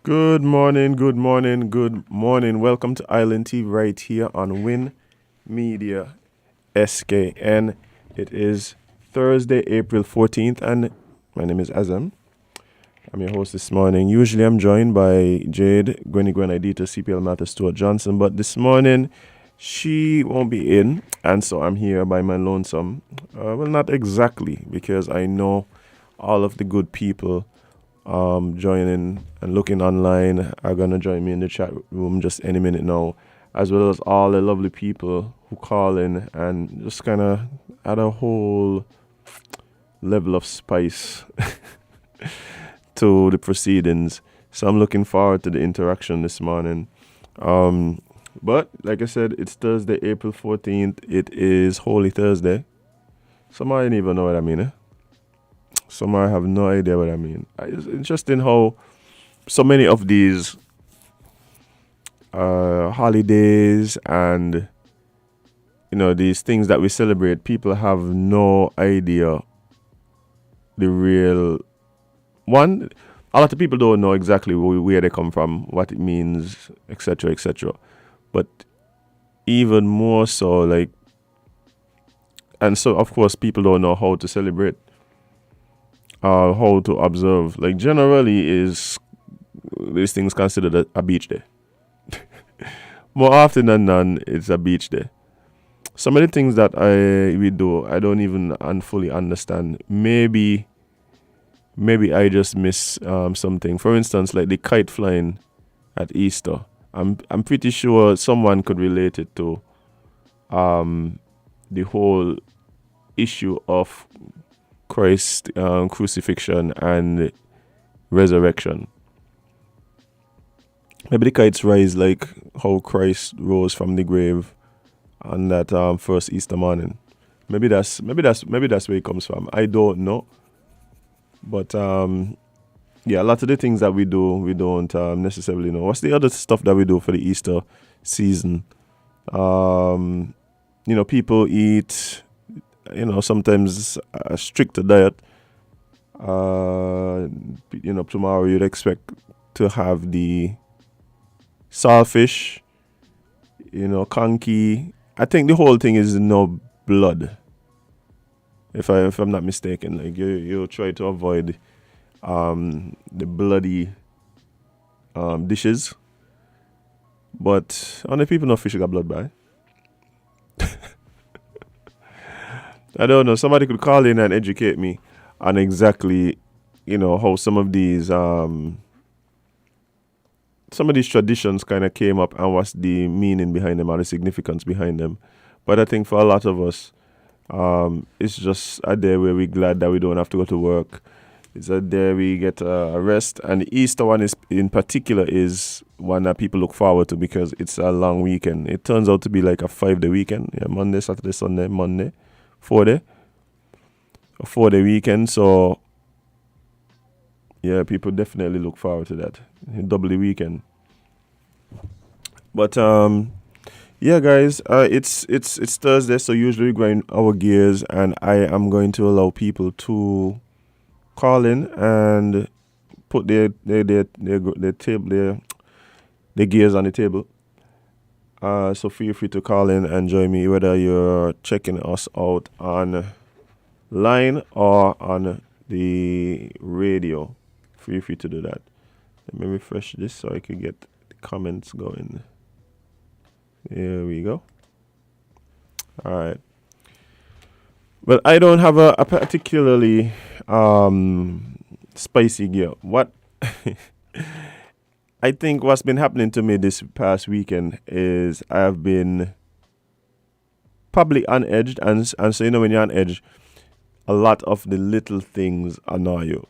Good morning, good morning, good morning. Welcome to Island Tea right here on Win Media SKN. It is Thursday, April 14th, and my name is Azam. I'm your host this morning. Usually I'm joined by Jade, Gwenny Gwen Idita, CPL Matter Stuart Johnson, but this morning she won't be in, and so I'm here by my lonesome. Well, not exactly, because I know all of the good people joining and looking online are going to join me in the chat room just any minute now, as well as all the lovely people who call in and just kind of add a whole level of spice to the proceedings. So I'm looking forward to the interaction this morning. But like I said, it's Thursday, April 14th. It is Holy Thursday. Some I didn't even know what I mean. Some I have no idea what I mean. It's interesting how so many of these holidays and these things that we celebrate, people have no idea the real one. A lot of people don't know exactly where they come from, what it means, etc., etc. But even more so, and so of course people don't know how to celebrate, how to observe. Like generally, is these things considered a beach day? More often than none, it's a beach day. Some of the things that we do, I don't even fully understand. Maybe I just miss something. For instance, like the kite flying at Easter. I'm pretty sure someone could relate it to the whole issue of Christ crucifixion and resurrection. Maybe the kites rise like how Christ rose from the grave on that first Easter morning. Maybe that's where it comes from. I don't know, but yeah, a lot of the things that we do, we don't necessarily know. What's the other stuff that we do for the Easter season? People eat, sometimes a stricter diet. Tomorrow you'd expect to have the saltfish, conky. I think the whole thing is no blood. If I'm not mistaken, like you try to avoid the bloody dishes, but only people know fish got blood by. I don't know. Somebody could call in and educate me on exactly, how some of these traditions kind of came up and what's the meaning behind them or the significance behind them. But I think for a lot of us, it's just a day where we're glad that we don't have to go to work. It's a day we get a rest. And the Easter one is in particular is one that people look forward to because it's a long weekend. It turns out to be like a 5-day weekend. Yeah, Monday, Saturday, Sunday, Monday. 4-day. A 4-day weekend. So yeah, people definitely look forward to that. Double the weekend. But yeah, guys, it's Thursday, so usually we grind our gears, and I am going to allow people to call in and put their table their gears on the table. So feel free to call in and join me, whether you're checking us out on line or on the radio. Feel free to do that. Let me refresh this so I can get the comments going. Here we go. All right. Well, I don't have a particularly spicy gear. What I think what's been happening to me this past weekend is I've been probably on edge, and so when you're on edge, a lot of the little things annoy you.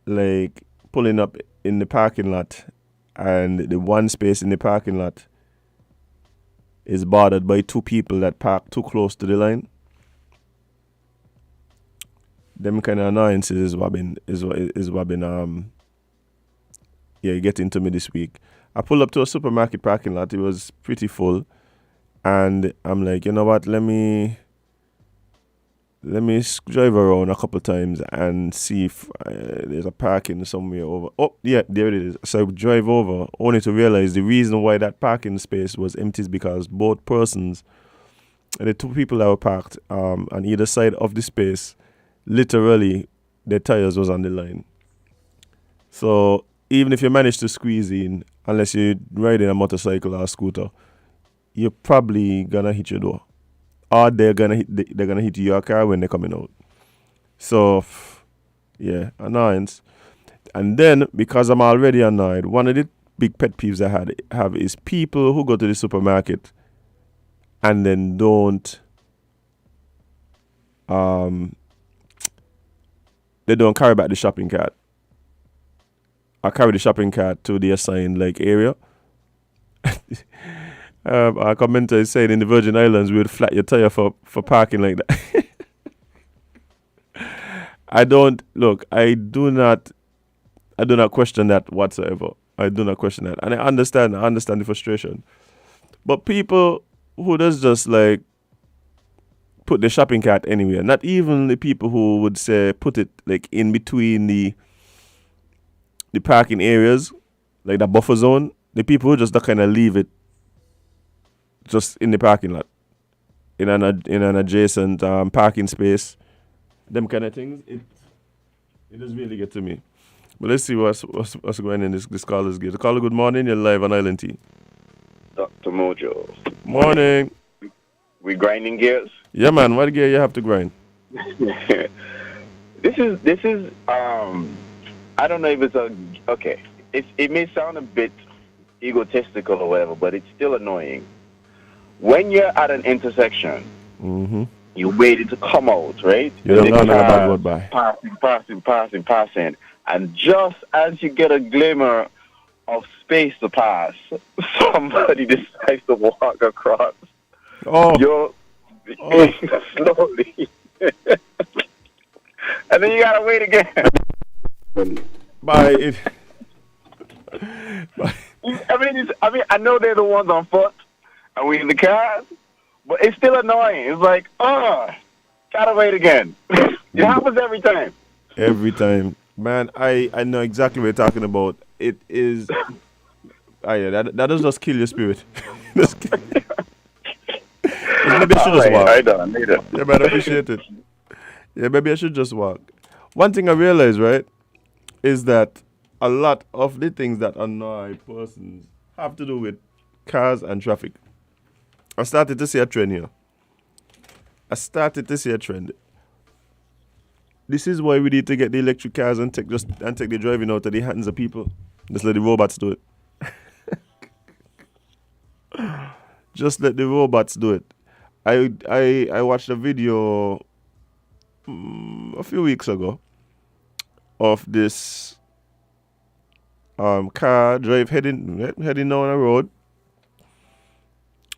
Like pulling up in the parking lot, and the one space in the parking lot is bothered by two people that park too close to the line. Them kind of annoyances is what been getting to me this week. I pulled up to a supermarket parking lot. It was pretty full, and I'm like, you know what? Let me let me drive around a couple times and see if there's a parking somewhere over. Oh, yeah, there it is. So I drive over, only to realize the reason why that parking space was empty is because both persons, the two people that were parked on either side of the space, literally, their tires was on the line. So even if you manage to squeeze in, unless you're riding a motorcycle or a scooter, you're probably gonna hit your door, or they're gonna hit your car when they're coming out. So yeah, annoyance. And then because I'm already annoyed, one of the big pet peeves have is people who go to the supermarket and then don't they don't carry back the shopping cart. I carry the shopping cart to the assigned like area. Our commenter is saying in the Virgin Islands we would flat your tire for parking like that. I do not question that whatsoever. I do not question that. And I understand the frustration. But people who does just like put the shopping cart anywhere, not even the people who would say put it like in between the parking areas, like the buffer zone, the people who just kind of leave it just in the parking lot, in an adjacent parking space, them kind of things, it does really get to me. But let's see what's going in this caller's gate. Caller, good morning. You're live on Island T. Dr. Mojo. Morning. We grinding gears? Yeah, man. What gear you have to grind? This is I don't know if it's okay. It may sound a bit egotistical or whatever, but it's still annoying. When you're at an intersection, you're waiting to come out, right? You don't know about road by. Passing. And just as you get a glimmer of space to pass, somebody decides to walk across. You're slowly. And then you gotta wait again. Bye. I mean, I know they're the ones on foot, and we in the cars, but it's still annoying. It's like, gotta wait again. It happens every time. Every time, man. I know exactly what you're talking about. It is. Yeah, that does just kill your spirit. Maybe I should just walk. I don't need it. Yeah, man, I appreciate it. Yeah, maybe I should just walk. One thing I realized, right, is that a lot of the things that annoy persons have to do with cars and traffic. I started to see a trend here. This is why we need to get the electric cars and take the driving out of the hands of people. Just let the robots do it. Just let the robots do it. I watched a video a few weeks ago of this car heading down a road.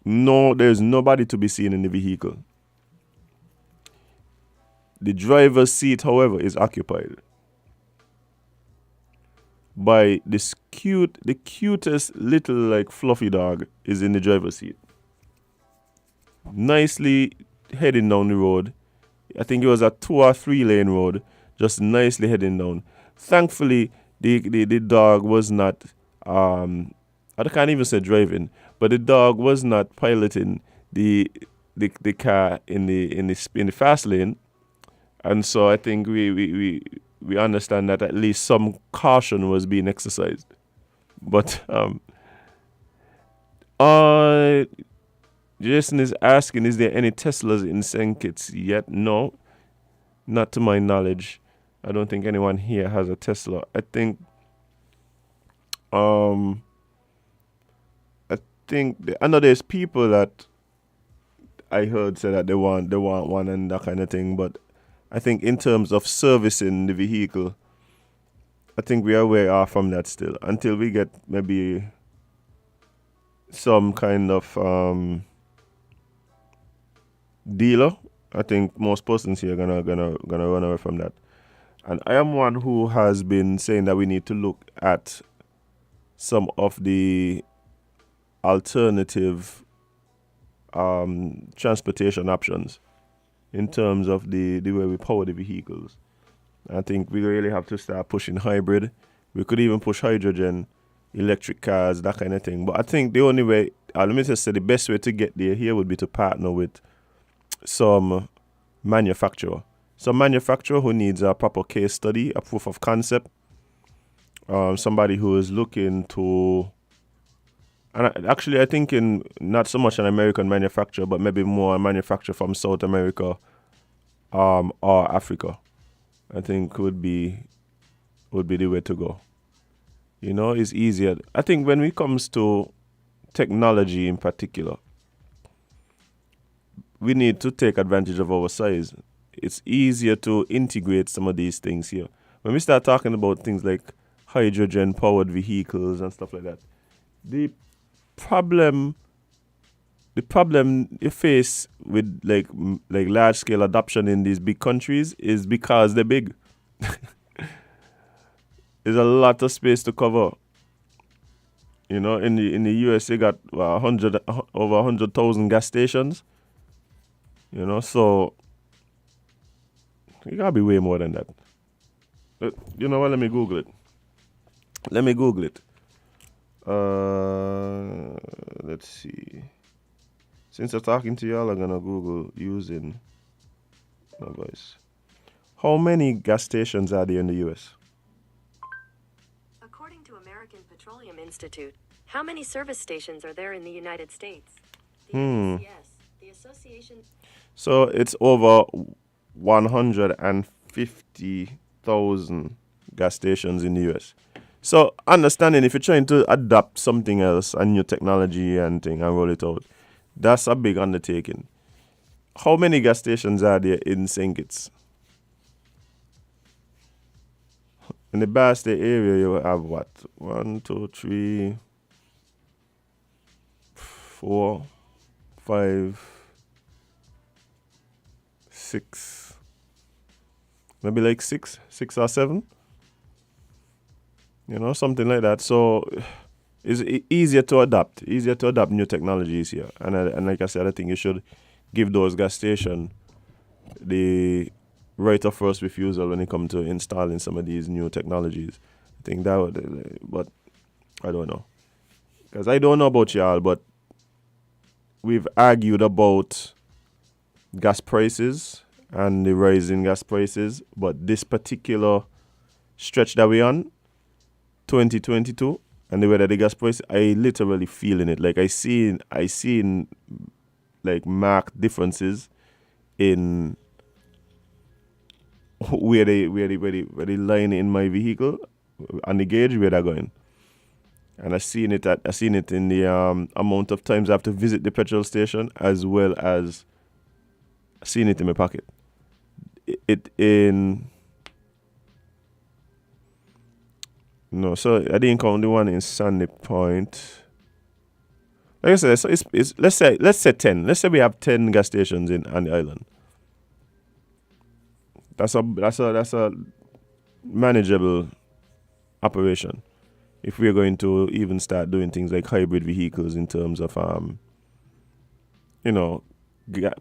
No, there's nobody to be seen in the vehicle. The driver's seat, however, is occupied by the cutest little like fluffy dog is in the driver's seat. Nicely heading down the road. I think it was a 2 or 3 lane road, just nicely heading down. Thankfully, the dog was not I can't even say driving, but the dog was not piloting the car in the fast lane, and so I think we understand that at least some caution was being exercised. But Jason is asking, is there any Teslas in St. Kitts yet? No, not to my knowledge. I don't think anyone here has a Tesla. I think I know there's people that I heard say that they want one and that kind of thing, but I think in terms of servicing the vehicle, I think we are way off from that still until we get maybe some kind of dealer. I think most persons here are gonna run away from that. And I am one who has been saying that we need to look at some of the alternative transportation options. in terms of the way we power the vehicles. I think we really have to start pushing hybrid. We could even push hydrogen, electric cars, that kind of thing. But I think the only way, let me just say, the best way to get there here would be to partner with some manufacturer. Some manufacturer who needs a proper case study, a proof of concept. Somebody who is looking to, and actually I think in not so much an American manufacturer, but maybe more a manufacturer from South America or Africa. I think would be the way to go. You know, it's easier. I think when it comes to technology in particular, we need to take advantage of our size. It's easier to integrate some of these things here. When we start talking about things like hydrogen-powered vehicles and stuff like that, the problem you face with like large-scale adoption in these big countries is because they're big. There's a lot of space to cover. You know, in the US, they got over 100,000 gas stations. You know, so it gotta be way more than that. But, you know what? Let me Google it. Let's see. Since I'm talking to y'all, I'm gonna Google using my voice. How many gas stations are there in the US? According to American Petroleum Institute, how many service stations are there in the United States? The ACS, the association. So it's over 150,000 gas stations in the US. So understanding if you're trying to adapt something else, a new technology and thing, and roll it out, that's a big undertaking. How many gas stations are there in St. Kitts? In the Boston area, you have what? 1, 2, 3, 4, 5, 6. Maybe like 6 or 7. You know, something like that. So it's easier to adapt new technologies here. And like I said, I think you should give those gas stations the right of first refusal when it comes to installing some of these new technologies. I think that would, but I don't know. Because I don't know about y'all, but we've argued about gas prices and the rising gas prices. But this particular stretch that we're on, 2022, and the way that the gas price, I literally feeling it. Like I seen like marked differences in where they line in my vehicle and the gauge where they're going. And I seen it in the amount of times I have to visit the petrol station, as well as seeing it in my pocket. So I didn't count the one in Sandy Point. Like I said, so it's let's say 10. Let's say we have 10 gas stations on the island. That's a manageable operation if we're going to even start doing things like hybrid vehicles in terms of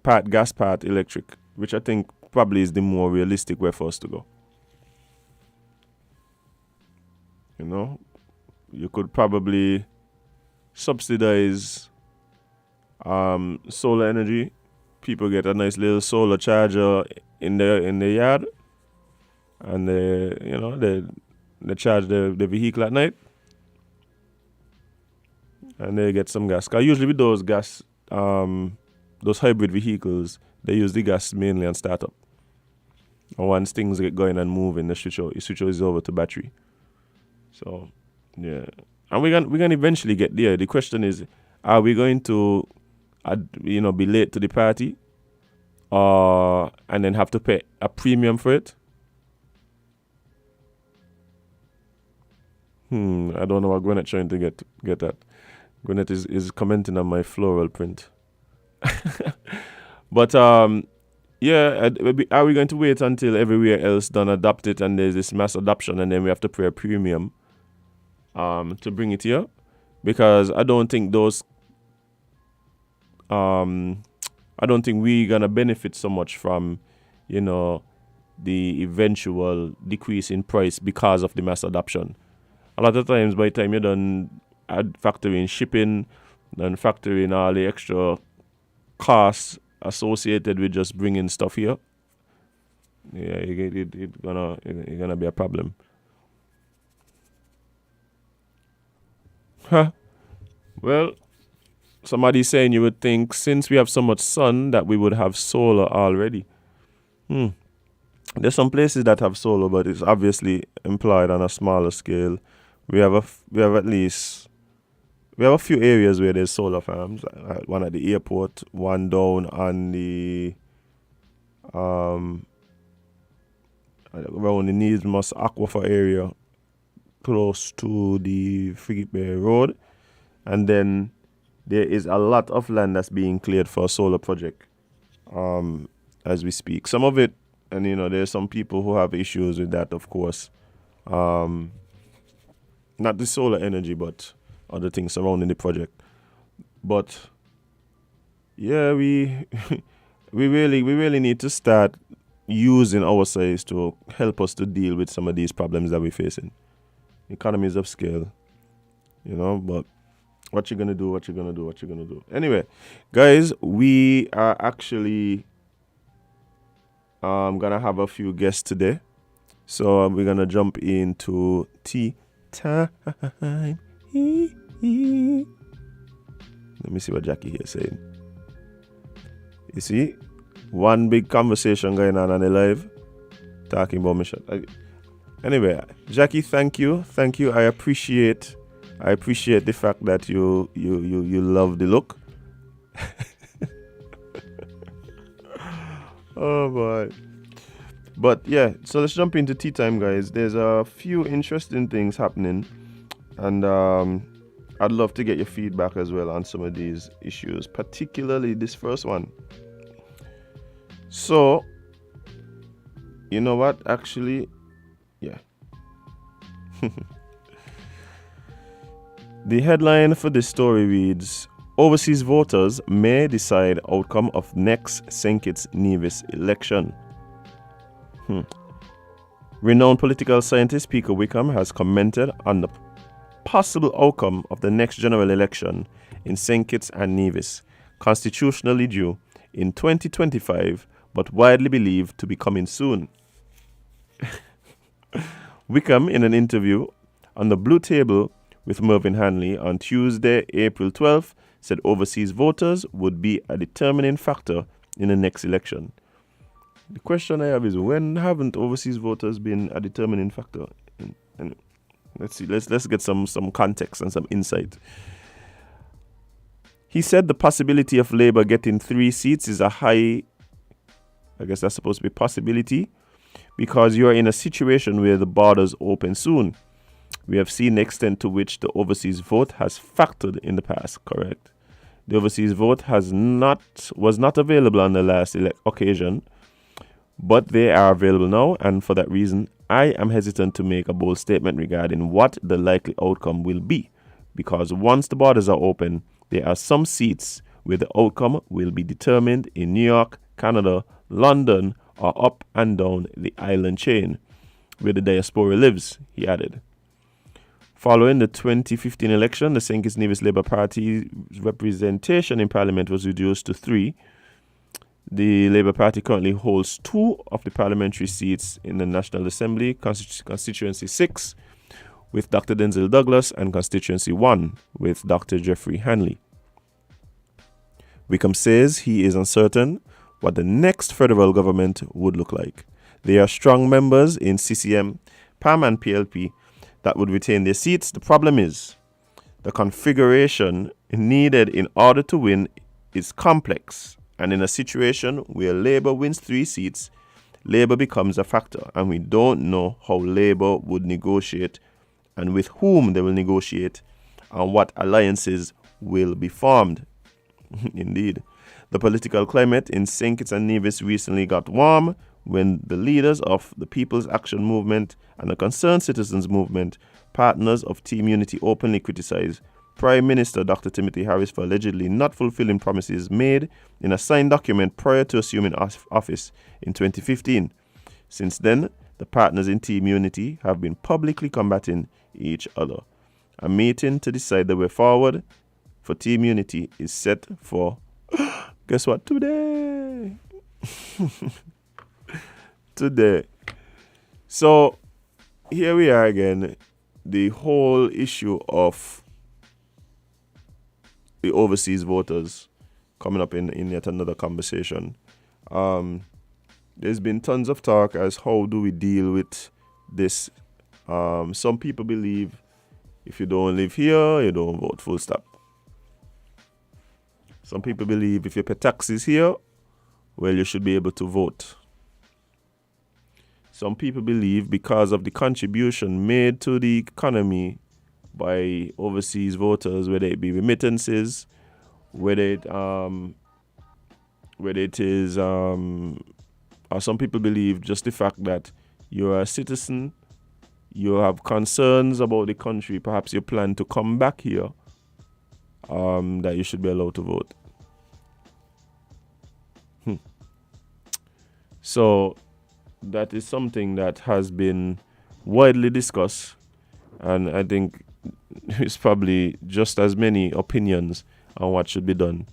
part gas, part electric, which I think probably is the more realistic way for us to go. You know, you could probably subsidize solar energy. People get a nice little solar charger in the yard, and they charge the vehicle at night, and they get some gas. 'Cause usually with those hybrid vehicles, they use the gas mainly on startup. And once things get going and moving, the switch is over to battery. So, yeah. And we're gonna eventually get there. The question is, are we going to, be late to the party, and then have to pay a premium for it? I don't know what Gwyneth trying to get at. Gwyneth is commenting on my floral print. But are we going to wait until everywhere else done adopt it and there's this mass adoption, and then we have to pay a premium to bring it here? Because I don't think those I don't think we're gonna benefit so much from, the eventual decrease in price because of the mass adoption. A lot of times, by the time you're done factor in shipping, then factor in all the extra costs associated with just bringing stuff here, yeah, it's gonna be a problem. Huh. Well, somebody's saying you would think since we have so much sun that we would have solar already. There's some places that have solar, but it's obviously implied on a smaller scale. We have a few areas where there's solar farms. One at the airport, one down on the around the Needmos Aquifer area, close to the Frigate Bay Road, and then there is a lot of land that's being cleared for a solar project as we speak. Some of it, and there's some people who have issues with that, of course. Not the solar energy, but other things surrounding the project. But yeah, we we really need to start using our size to help us to deal with some of these problems that we're facing. Economies of scale, but what you gonna do? Anyway, guys, we are actually gonna have a few guests today, so we're gonna jump into tea time. Let me see what Jackie here is saying. You see, one big conversation going on the live, talking about my shot. Anyway, Jackie, thank you. I appreciate the fact that you love the look. Oh boy. But yeah, so let's jump into tea time, guys. There's a few interesting things happening, and I'd love to get your feedback as well on some of these issues, particularly this first one. So, you know what? Actually, yeah. The headline for this story reads, Overseas voters may decide outcome of next St. Kitts Nevis election. Renowned political scientist Peter Wickham has commented on the possible outcome of the next general election in St. Kitts and Nevis, constitutionally due in 2025, but widely believed to be coming soon. Wickham, in an interview on the Blue Table with Mervyn Hanley on Tuesday, April 12th, said overseas voters would be a determining factor in the next election. The question I have is, when haven't overseas voters been a determining factor? And let's see, let's get some context and some insight. He said the possibility of Labour getting 3 seats is a high, I guess that's supposed to be possibility, because you are in a situation where the borders open soon. We have seen the extent to which the overseas vote has factored in the past, correct? The overseas vote was not available on the last occasion, but they are available now, and for that reason, I am hesitant to make a bold statement regarding what the likely outcome will be, because once the borders are open, there are some seats where the outcome will be determined in New York, Canada, London, or up and down the island chain, where the diaspora lives, he added. Following the 2015 election, the St. Kitts Nevis Labour Party's representation in Parliament was reduced to 3. The Labour Party currently holds 2 of the parliamentary seats in the National Assembly, Constituency 6, with Dr. Denzel Douglas, and Constituency 1, with Dr. Jeffrey Hanley. Wickham says he is uncertain what the next federal government would look like. There are strong members in CCM, PAM and PLP that would retain their seats. The problem is the configuration needed in order to win is complex, and in a situation where Labour wins 3 seats, Labour becomes a factor, and we don't know how Labour would negotiate and with whom they will negotiate and what alliances will be formed. Indeed, the political climate in St. Kitts and Nevis recently got warm when the leaders of the People's Action Movement and the Concerned Citizens Movement, partners of Team Unity, openly criticized Prime Minister Dr. Timothy Harris for allegedly not fulfilling promises made in a signed document prior to assuming office in 2015. Since then, the partners in Team Unity have been publicly combating each other. A meeting to decide the way forward for Team Unity is set for, guess what, today. Today. So, here we are again. The whole issue of the overseas voters coming up in yet another conversation. There's been tons of talk as how do we deal with this. Some people believe if you don't live here, you don't vote, full stop. Some people believe if you pay taxes here, well, you should be able to vote. Some people believe because of the contribution made to the economy by overseas voters, whether it be remittances, whether it is, or some people believe just the fact that you're a citizen, you have concerns about the country, perhaps you plan to come back here, that you should be allowed to vote. So that is something that has been widely discussed, and I think there's probably just as many opinions on what should be done.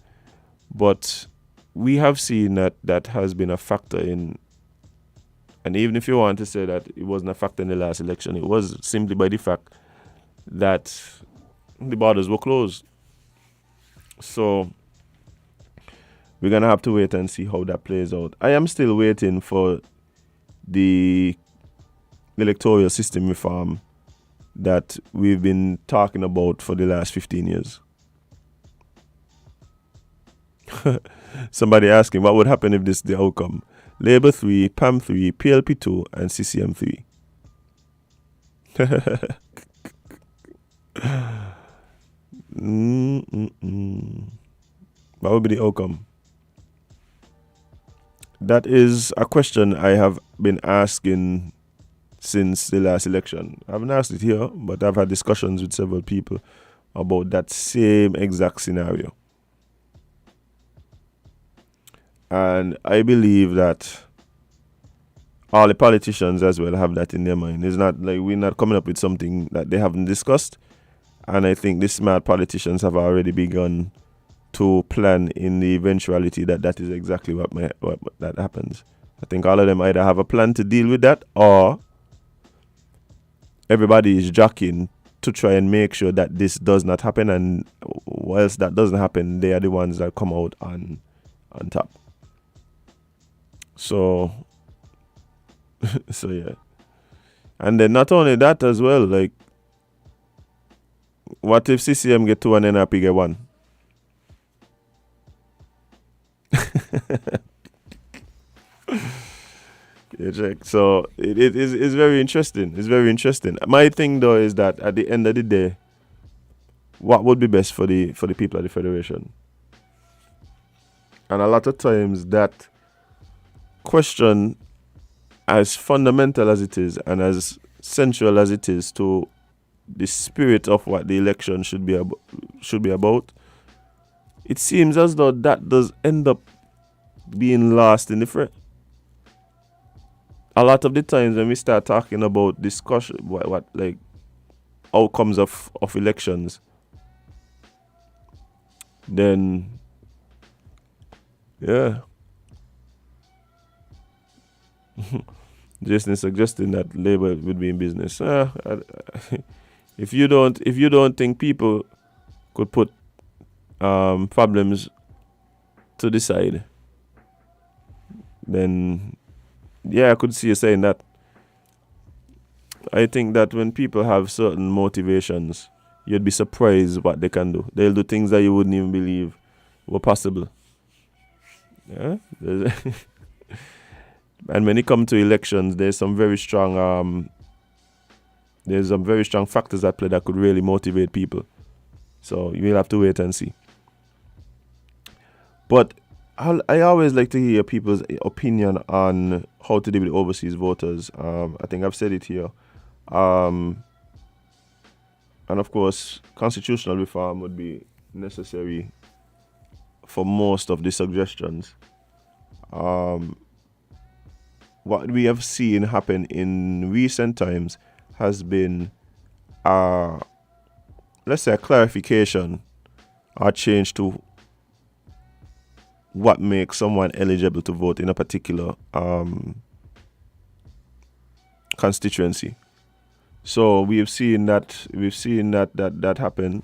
But we have seen that has been a factor in, and even if you want to say that it wasn't a factor in the last election, it was simply by the fact that the borders were closed. So we're going to have to wait and see how that plays out. I am still waiting for the electoral system reform that we've been talking about for the last 15 years. Somebody asking what would happen if this is the outcome. Labour 3, PAM 3, PLP 2, and CCM 3. What would be the outcome? That is a question I have been asking since the last election. I haven't asked it here, but I've had discussions with several people about that same exact scenario. And I believe that all the politicians as well have that in their mind. It's not like we're not coming up with something that they haven't discussed. And I think the smart politicians have already begun to plan in the eventuality that is exactly what that happens. I think all of them either have a plan to deal with that, or everybody is jockeying to try and make sure that this does not happen, and whilst that doesn't happen, they are the ones that come out on top. So yeah. And then not only that as well, like, what if CCM get 2 and NRP get 1? Yeah, check. So it's very interesting. It's very interesting. My thing though is that at the end of the day, what would be best for the people of the Federation? And a lot of times that question, as fundamental as it is and as central as it is to the spirit of what the election should be about, it seems as though that does end up being lost in the fray. A lot of the times when we start talking about discussion, what like outcomes of elections, then yeah. Jason is suggesting that Labour would be in business. If you don't think people could put problems to the side, then yeah, I could see you saying that. I think that when people have certain motivations, you'd be surprised what they can do. They'll do things that you wouldn't even believe were possible. Yeah. And when it comes to elections, there's some very strong factors at play that could really motivate people. So you'll have to wait and see. But I always like to hear people's opinion on how to deal with overseas voters. I think I've said it here. And of course, constitutional reform would be necessary for most of the suggestions. What we have seen happen in recent times has been, let's say, a clarification or change to what makes someone eligible to vote in a particular constituency. So we've seen that happen.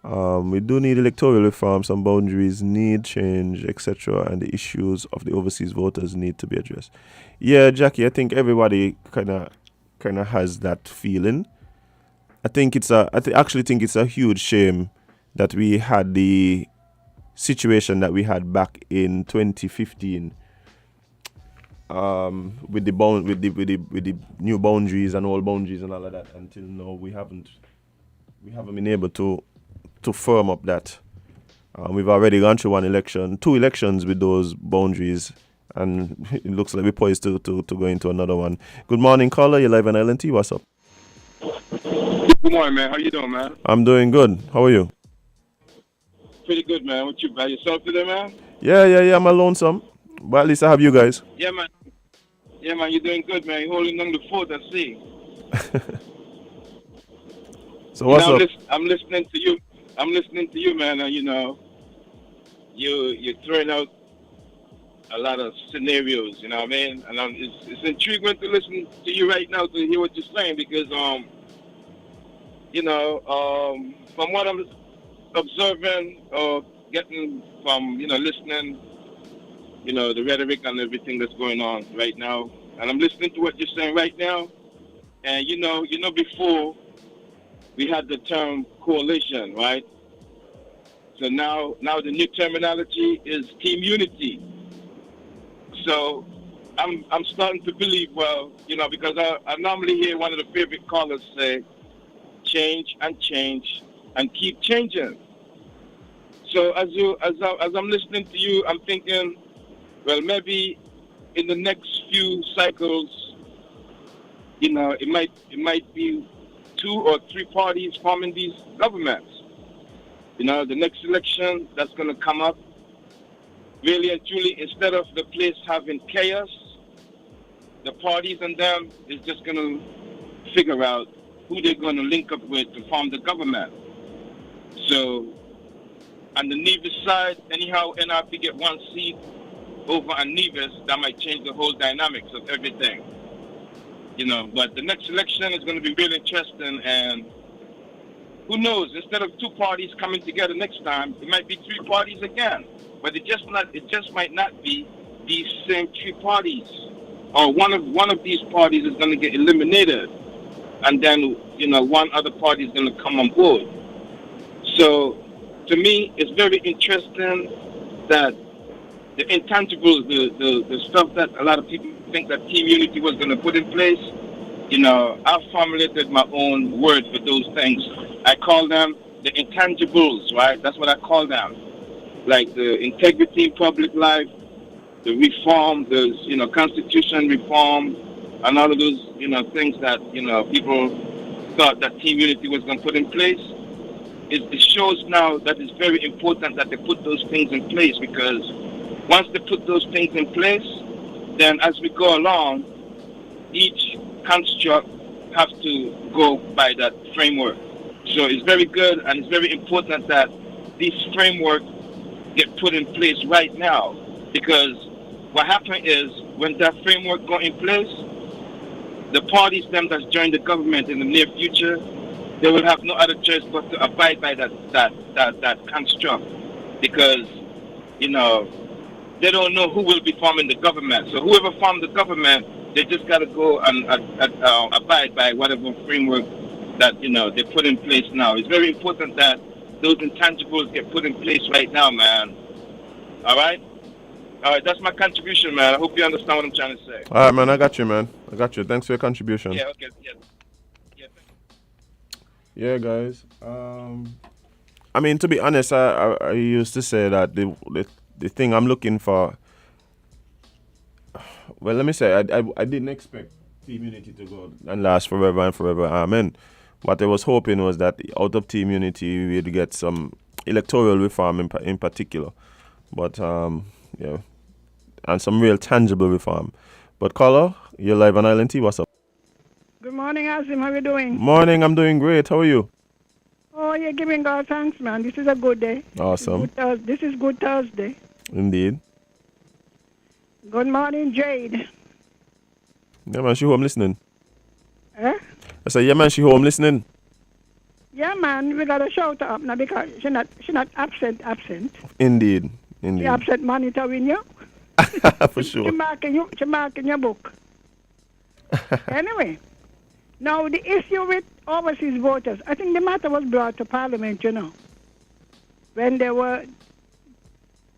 We do need electoral reform. Some boundaries need change, etc., and the issues of the overseas voters need to be addressed. Yeah, Jackie, I think everybody kind of has that feeling. I actually think it's a huge shame that we had the situation that we had back in 2015, with the new boundaries and old boundaries and all of that. Until now, we haven't been able to firm up that. We've already gone through two elections with those boundaries, and it looks like we're poised to go into another one. Good morning, caller. You're live on LNT. What's up? Good morning, man. How you doing, man? I'm doing good. How are you? Pretty good, man. What you by yourself today, man? Yeah. I'm alone some, but at least I have you guys. Yeah, man. You're doing good, man. You're holding on the fort, I see. So what's up? I'm listening to you. I'm listening to you, man. And you're throwing out a lot of scenarios. You know what I mean? And it's intriguing to listen to you right now to hear what you're saying because from what I'm observing or getting from listening, the rhetoric and everything that's going on right now, and I'm listening to what you're saying right now, and before we had the term coalition, right? So now the new terminology is team unity. So I'm starting to believe, because I normally hear one of the favorite callers say, change and keep changing. So as I'm listening to you, I'm thinking, well, maybe in the next few cycles, it might be 2 or 3 parties forming these governments. The next election that's going to come up, really and truly, instead of the place having chaos, the parties and them is just going to figure out who they're going to link up with to form the government. So, on the Nevis side, anyhow, NRP get 1 seat over on Nevis, that might change the whole dynamics of everything. But the next election is going to be really interesting, and who knows, instead of 2 parties coming together next time, it might be 3 parties again. But it just might not be these same 3 parties. Or one of these parties is going to get eliminated, and then one other party is going to come on board. So to me, it's very interesting that the intangibles, the stuff that a lot of people think that team unity was going to put in place, I've formulated my own word for those things. I call them the intangibles, right? That's what I call them. Like the integrity in public life, the reform, the constitution reform, and all of those things that people thought that team unity was going to put in place. It shows now that it's very important that they put those things in place, because once they put those things in place, then as we go along, each construct has to go by that framework. So it's very good, and it's very important that these frameworks get put in place right now, because what happened is when that framework go in place, the parties them that's joined the government in the near future, they will have no other choice but to abide by that construct, because they don't know who will be forming the government. So whoever formed the government, they just got to go and abide by whatever framework that they put in place now. It's very important that those intangibles get put in place right now, man. All right, that's my contribution, man. I hope you understand what I'm trying to say. All right, man. I got you, man. I got you. Thanks for your contribution. Yeah. Okay. Yeah. Yeah, guys. I mean, to be honest, I used to say that the thing I'm looking for. Well, let me say, I didn't expect team unity to go and last forever and forever. Amen. what I was hoping was that out of team unity we'd get some electoral reform in particular, but yeah, and some real tangible reform. But caller, you're live on Island T. What's up? Good morning, Azim. How are you doing? Morning. I'm doing great. How are you? Oh, you're giving God thanks, man. This is a good day. Awesome. This is Good Thursday. Indeed. Good morning, Jade. Yeah, man. She home listening. Eh? I said, yeah, man. She home listening. Yeah, man. We got to shout her up now because she not absent. Indeed. She absent monitoring you. For sure. She marking your book. Anyway, now the issue with overseas voters, I think the matter was brought to Parliament, when they were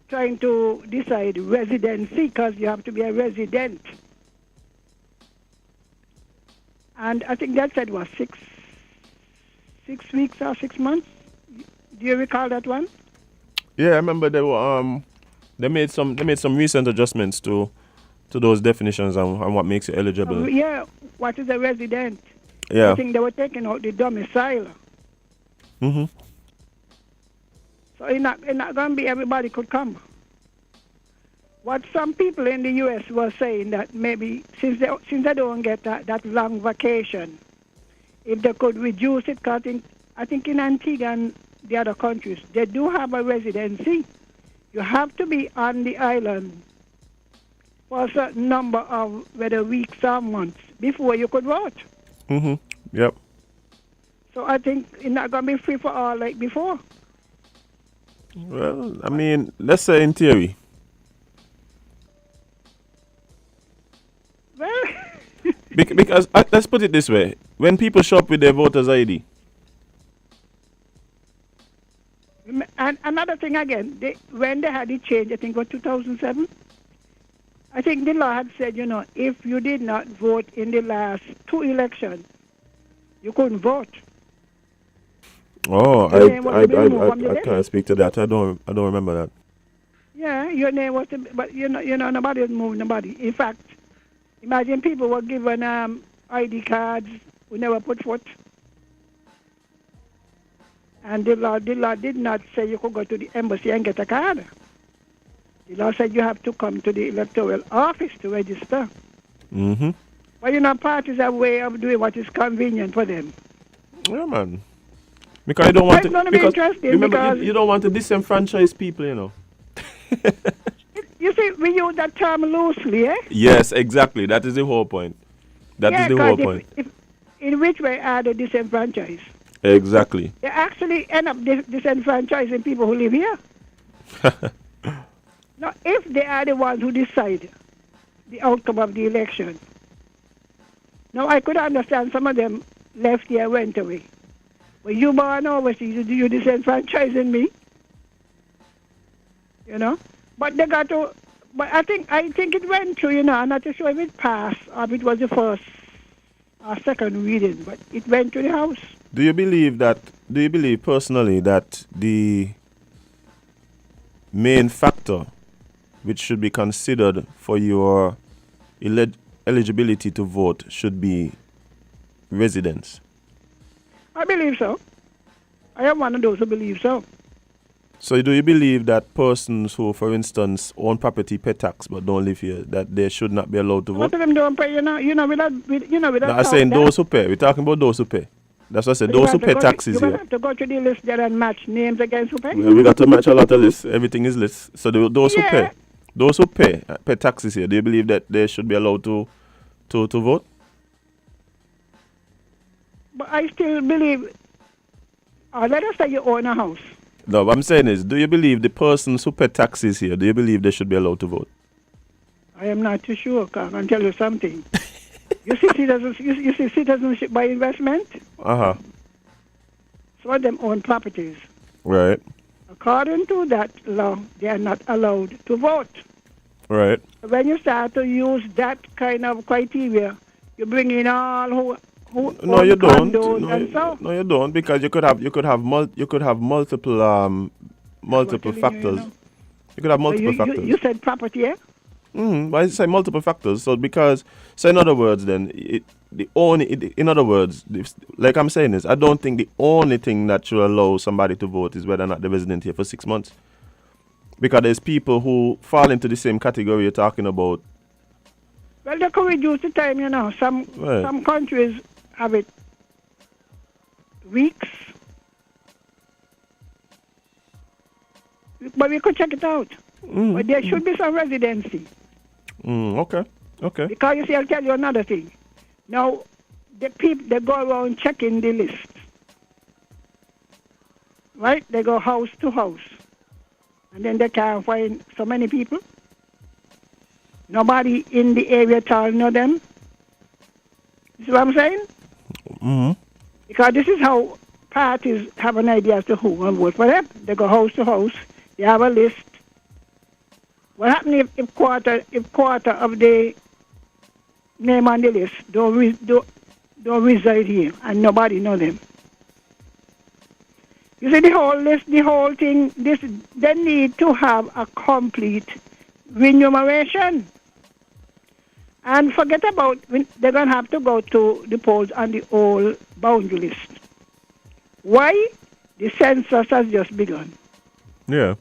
trying to decide residency, because you have to be a resident. And I think that said was 6 weeks or 6 months. Do you recall that one? Yeah, I remember they were they made some recent adjustments to those definitions and what makes it eligible. Yeah, what is a resident? Yeah. I think they were taking out the domicile. Mm-hmm. So it's not going to be everybody could come. What some people in the U.S. were saying that maybe since they don't get that long vacation, if they could reduce it, because I think in Antigua and the other countries, they do have a residency. You have to be on the island for a certain number of whether weeks or months before you could vote. Mm-hmm. Yep. So I think it's not going to be free for all like before. Well, I mean, let's say in theory. Well, Because let's put it this way: when people show up with their voters' ID. and another thing again, when they had the change, I think it was 2007, I think the law had said, if you did not vote in the last 2 elections, you couldn't vote. Oh, I can't speak to that. I don't remember that. Yeah, your name was, but nobody was moving nobody. In fact, imagine people were given ID cards who never put foot. And the law did not say you could go to the embassy and get a card. The law said you have to come to the electoral office to register. Mm-hmm. But parties have a way of doing what is convenient for them. Yeah, man. Because I don't want It's going to be interesting. Remember, because you don't want to disenfranchise people, You see, we use that term loosely, eh? Yes, exactly. That is the whole point. That is the whole point. In which way are they disenfranchised? Exactly. They actually end up disenfranchising people who live here. Now, if they are the ones who decide the outcome of the election, now I could understand some of them left here, went away. But you born overseas, you disenfranchising me? But they got to. But I think it went through. I'm not sure if it passed or if it was the first or second reading, but it went to the House. Do you believe personally that the main factor which should be considered for your eligibility to vote should be residence? I believe so. I am one of those who believe so. So do you believe that persons who, for instance, own property pay tax but don't live here, that they should not be allowed to vote? Most of them don't pay, without No, I'm saying those who pay. We're talking about those who pay. That's what I said. Those who pay taxes here. You have to go to the list there and match names against who pay. Well, we got to match a lot of lists. Everything is lists. So those who pay taxes here, do you believe that they should be allowed to vote? But I still believe, let us say you own a house. No, what I'm saying is, do you believe the persons who pay taxes here, do you believe they should be allowed to vote? I am not too sure, I can tell you something. You see citizenship by investment? Uh-huh. Some of them own properties. Right. According to that law, they are not allowed to vote. Right. When you start to use that kind of criteria, you bring in all who no, you don't. No, you don't, because you could have multiple factors. You could have multiple factors. You said property, eh? But I say multiple factors. So in other words, then in other words, like I'm saying is, I don't think the only thing that should allow somebody to vote is whether or not they're resident here for 6 months. Because there's people who fall into the same category you're talking about. Well, they could reduce the time, you know. Some countries have it weeks. But we could check it out. But there should be some residency. Okay. Because you see, I'll tell you another thing. Now, the people, they go around checking the list. Right? They go house to house. And then they can't find so many people. Nobody in the area at all know them. You see what I'm saying? Because this is how parties have an idea as to who will vote for them. They go house to house. They have a list. What happens if quarter of the name on the list don't reside here and nobody know them? You see, the whole list, the whole thing, they need to have a complete remuneration. And forget about, they're going to have to go to the polls on the old boundary list. Why? The census has just begun. Yeah.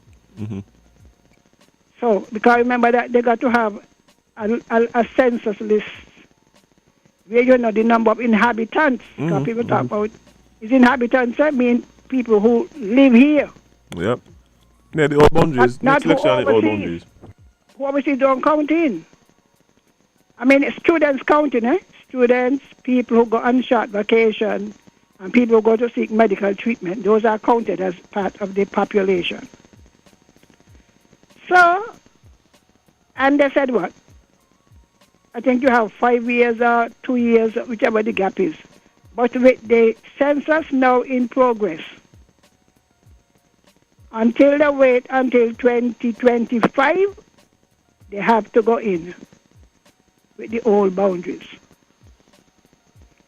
So, because remember that they got to have a census list where you know the number of inhabitants. Because people talk about, is inhabitants, I mean people who live here. Yep. Yeah, the old boundaries. Not who the old boundaries. Who obviously don't count in. I mean, students counting, eh? Students, people who go on short vacation, and people who go to seek medical treatment. Those are counted as part of the population. So, and they said what? I think you have 5 years or 2 years, whichever the gap is. But with the census now in progress, until they wait until 2025, they have to go in with the old boundaries.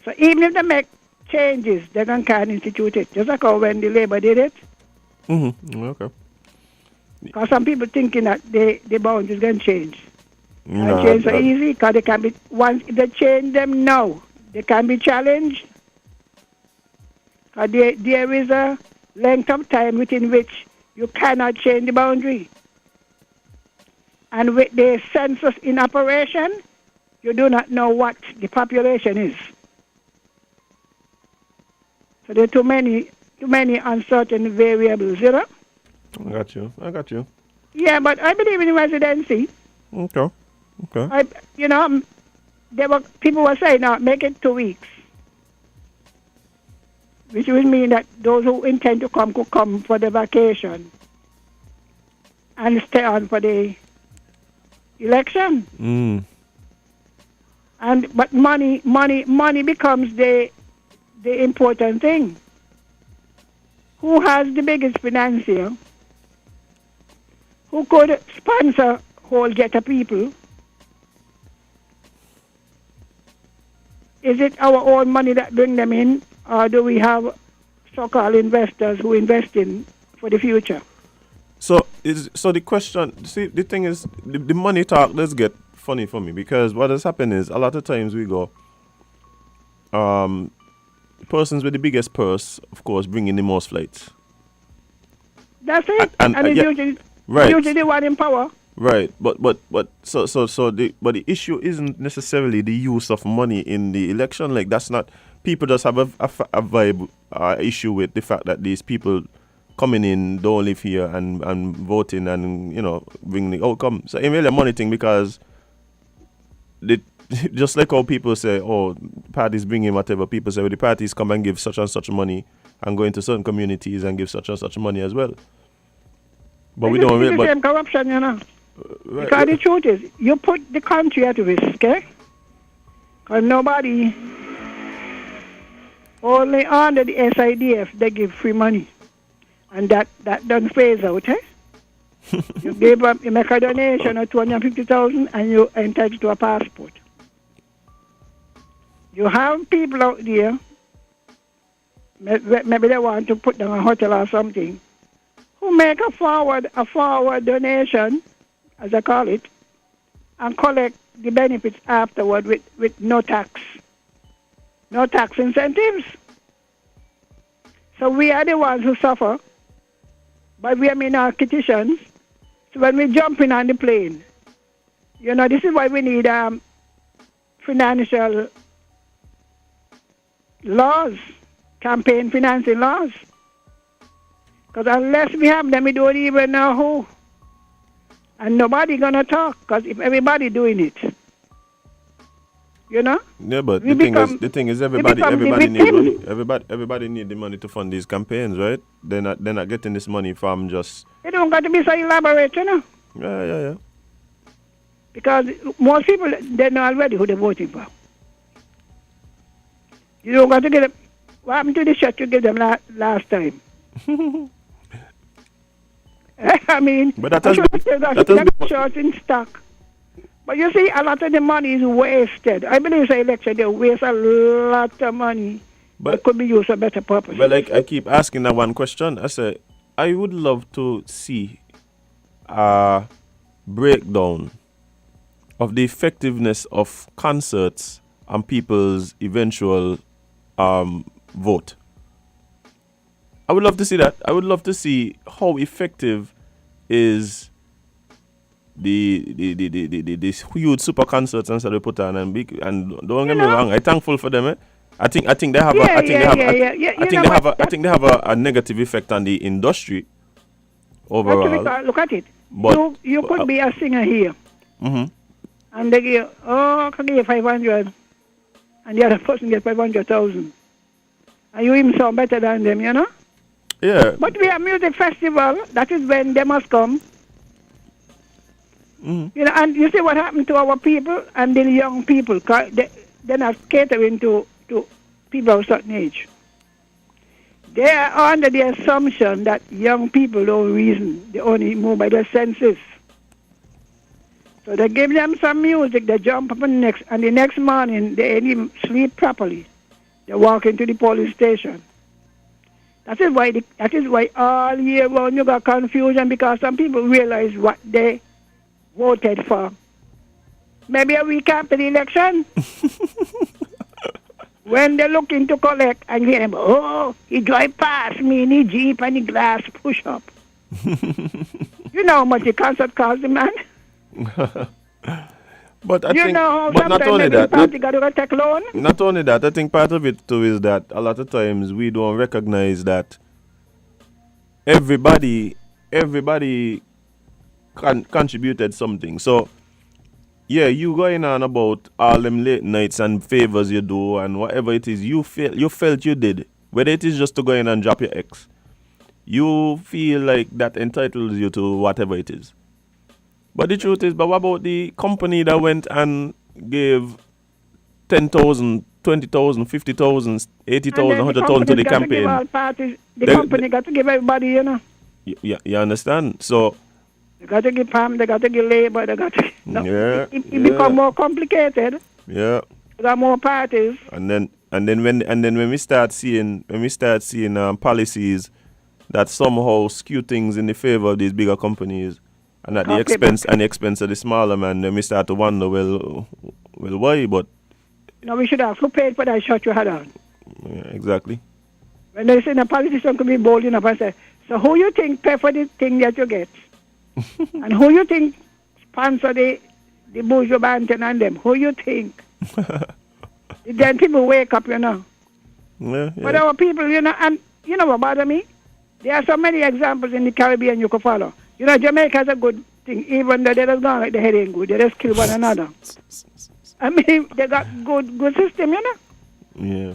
So even if they make changes, they can't institute it. Just like how when the Labour did it. Okay. Because some people thinking that the boundaries can change. No, Change so easy because they can be, once they change them now, they can be challenged. Because there is a length of time within which you cannot change the boundary. And with the census in operation, you do not know what the population is. So there are too many uncertain variables, you know? I got you. Yeah, but I believe in residency. Okay. People were saying, now make it 2 weeks. Which would mean that those who intend to come could come for the vacation and stay on for the election. But money becomes the important thing. Who has the biggest financier? Who could sponsor whole jet of people? Is it our own money that bring them in, or do we have so-called investors who invest in for the future? So the question, see, the thing is, the money talk does get funny for me, because what has happened is a lot of times we go, persons with the biggest purse, of course, bring in the most flights. That's it, and it's usually the one in power. Right, but the issue isn't necessarily the use of money in the election. Like, that's not, people just have a vibe issue with the fact that these people coming in don't live here and voting and, you know, bring the outcome. So it's really a money thing, because just like how people say, oh, parties bring in whatever, people say, well, the parties come and give such and such money and go into certain communities and give such and such money as well. But we don't really. It's the same corruption, you know. Right. Because the truth is, you put the country at risk, okay? Because nobody, only under the SIDF, they give free money. And that doesn't phase out, eh? You make a donation of 250,000 and you're entitled to a passport. You have people out there, maybe they want to put down a hotel or something, who make a forward donation, as I call it, and collect the benefits afterward with no tax. No tax incentives. So we are the ones who suffer, but we are minarchiticians. So when we jump in on the plane, this is why we need financial laws, campaign financing laws. Because unless we have them, we don't even know who. And nobody going to talk, because if everybody doing it, Yeah, but the thing is, everybody need money. Everybody need the money to fund these campaigns, right? They're not getting this money from just. It don't got to be so elaborate, Yeah. Because most people, they know already who they're voting for. You don't got to get them. What happened to the shot you gave them last time? I mean, but that has short in stock. But you see, a lot of the money is wasted. I believe the election, they waste a lot of money that could be used for better purposes. But like I keep asking that one question, I say, I would love to see a breakdown of the effectiveness of concerts on people's eventual vote. I would love to see that. I would love to see how effective is this huge super concerts and so they put on and don't get me wrong, I'm thankful for them. I think they have a negative effect on the industry overall. Look at it. But you could be a singer here, and they give I can give you 500, and the other person gets 500,000, and you even sound better than them, Yeah. But we have music festival. That is when they must come. And you see what happened to our people and the young people. They're not catering to people of a certain age. They are under the assumption that young people don't reason. They only move by their senses. So they give them some music, they jump up and the next morning they ain't even sleep properly. They walk into the police station. That is why all year round you got confusion, because some people realize what they voted for. Maybe a week after the election, when they're looking to collect and hear them, he drive past me in the Jeep and the glass push up. You know how much the concert cost the man? But I think, know, but not only that, got to take loan. Not only that, I think part of it too is that a lot of times we don't recognize that everybody contributed something. So yeah, you going on about all them late nights and favors you do and whatever it is you felt you did, whether it is just to go in and drop your ex, you feel like that entitles you to whatever it is. But the truth is, but what about the company that went and gave 10,000, 20,000, 50,000, 80,000, 100,000 to the campaign? The company got to give everybody, You understand? So they got to give PAM, they got to give Labour, they got to... It become more complicated. Yeah. There are more parties. And then when we start seeing policies that somehow skew things in the favor of these bigger companies, and at the expense of the smaller man, then we start to wonder, well, why? But no, we should ask who paid for that shot you had on. Yeah, exactly. When they say a politician could be bold enough and say, so who you think pay for the thing that you get? And who you think sponsor the bourgeois banten and them? Who you think? Then people wake up, Yeah. But our people, and you know what bother me? There are so many examples in the Caribbean you could follow. Jamaica has a good thing, even though they just gone like the head ain't good. They just kill one another. I mean, they got good system, Yeah.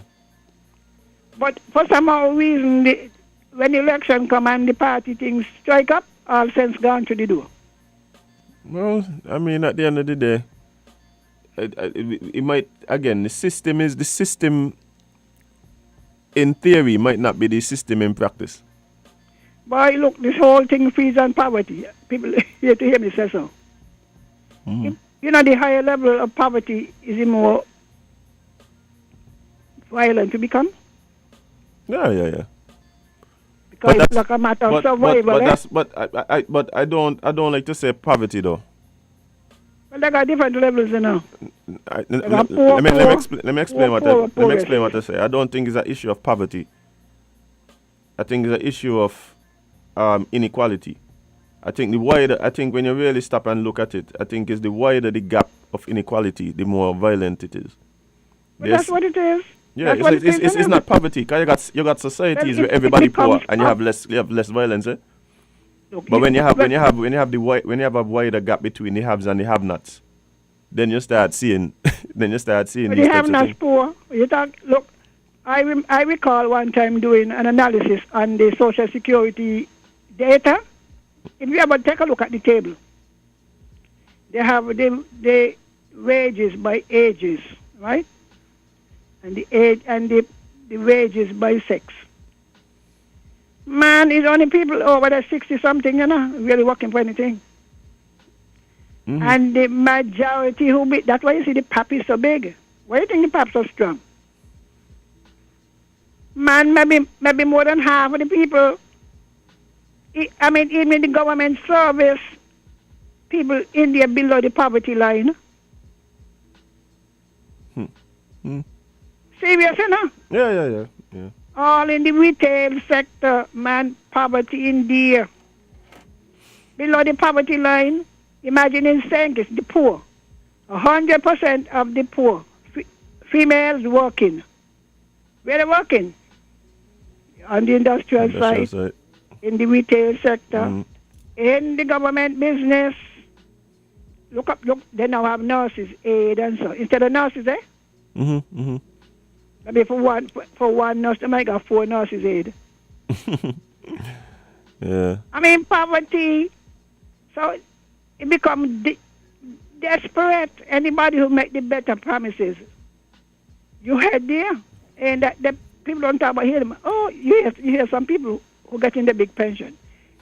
But for some odd reason, when the election come and the party things strike up, all sense gone to the door. Well, I mean, at the end of the day, it might, again, the system in theory might not be the system in practice. Boy, look, this whole thing feeds on poverty. People here to hear me say so. The higher level of poverty is the more violent to become. Yeah. Because it's like a matter of survival. But I don't like to say poverty though. Well, they got different levels, you know. Let poor, me explain poor, what I say. I don't think it's an issue of poverty. I think it's an issue of inequality. I think when you really stop and look at it, I think it's the wider the gap of inequality, the more violent it is. But that's what it is. Yeah, it's not poverty. Cause you got societies where everybody poor and you have less violence. Eh? Look, But when you have a wider gap between the haves and the have-nots, then you start seeing When these you types have of not things. poor, you talk. Look, I recall one time doing an analysis on the Social Security data. If you ever take a look at the table, they have the wages by ages, right? And the age and the wages by sex. Man, it's only people over the 60 something, you know, really working for anything. Mm-hmm. And the majority that's why you see the pap is so big. Why do you think the pap's so strong? Man, maybe more than half of the people, I mean, even in the government service, people in there below the poverty line. Serious, you know? Yeah. All in the retail sector, man, poverty in there. Below the poverty line, imagine in St. the poor. 100% of the poor, females working. Where they working? On the industrial side, in the retail sector, in the government business. Look, they now have nurses, aid and so. Instead of nurses, eh? Maybe for one nurse, they might got 4 nurses aid. Yeah. I mean, poverty. So it becomes desperate. Anybody who make the better promises, you heard there, and that the people don't talk about hearing. Oh, you hear some people who get in the big pension.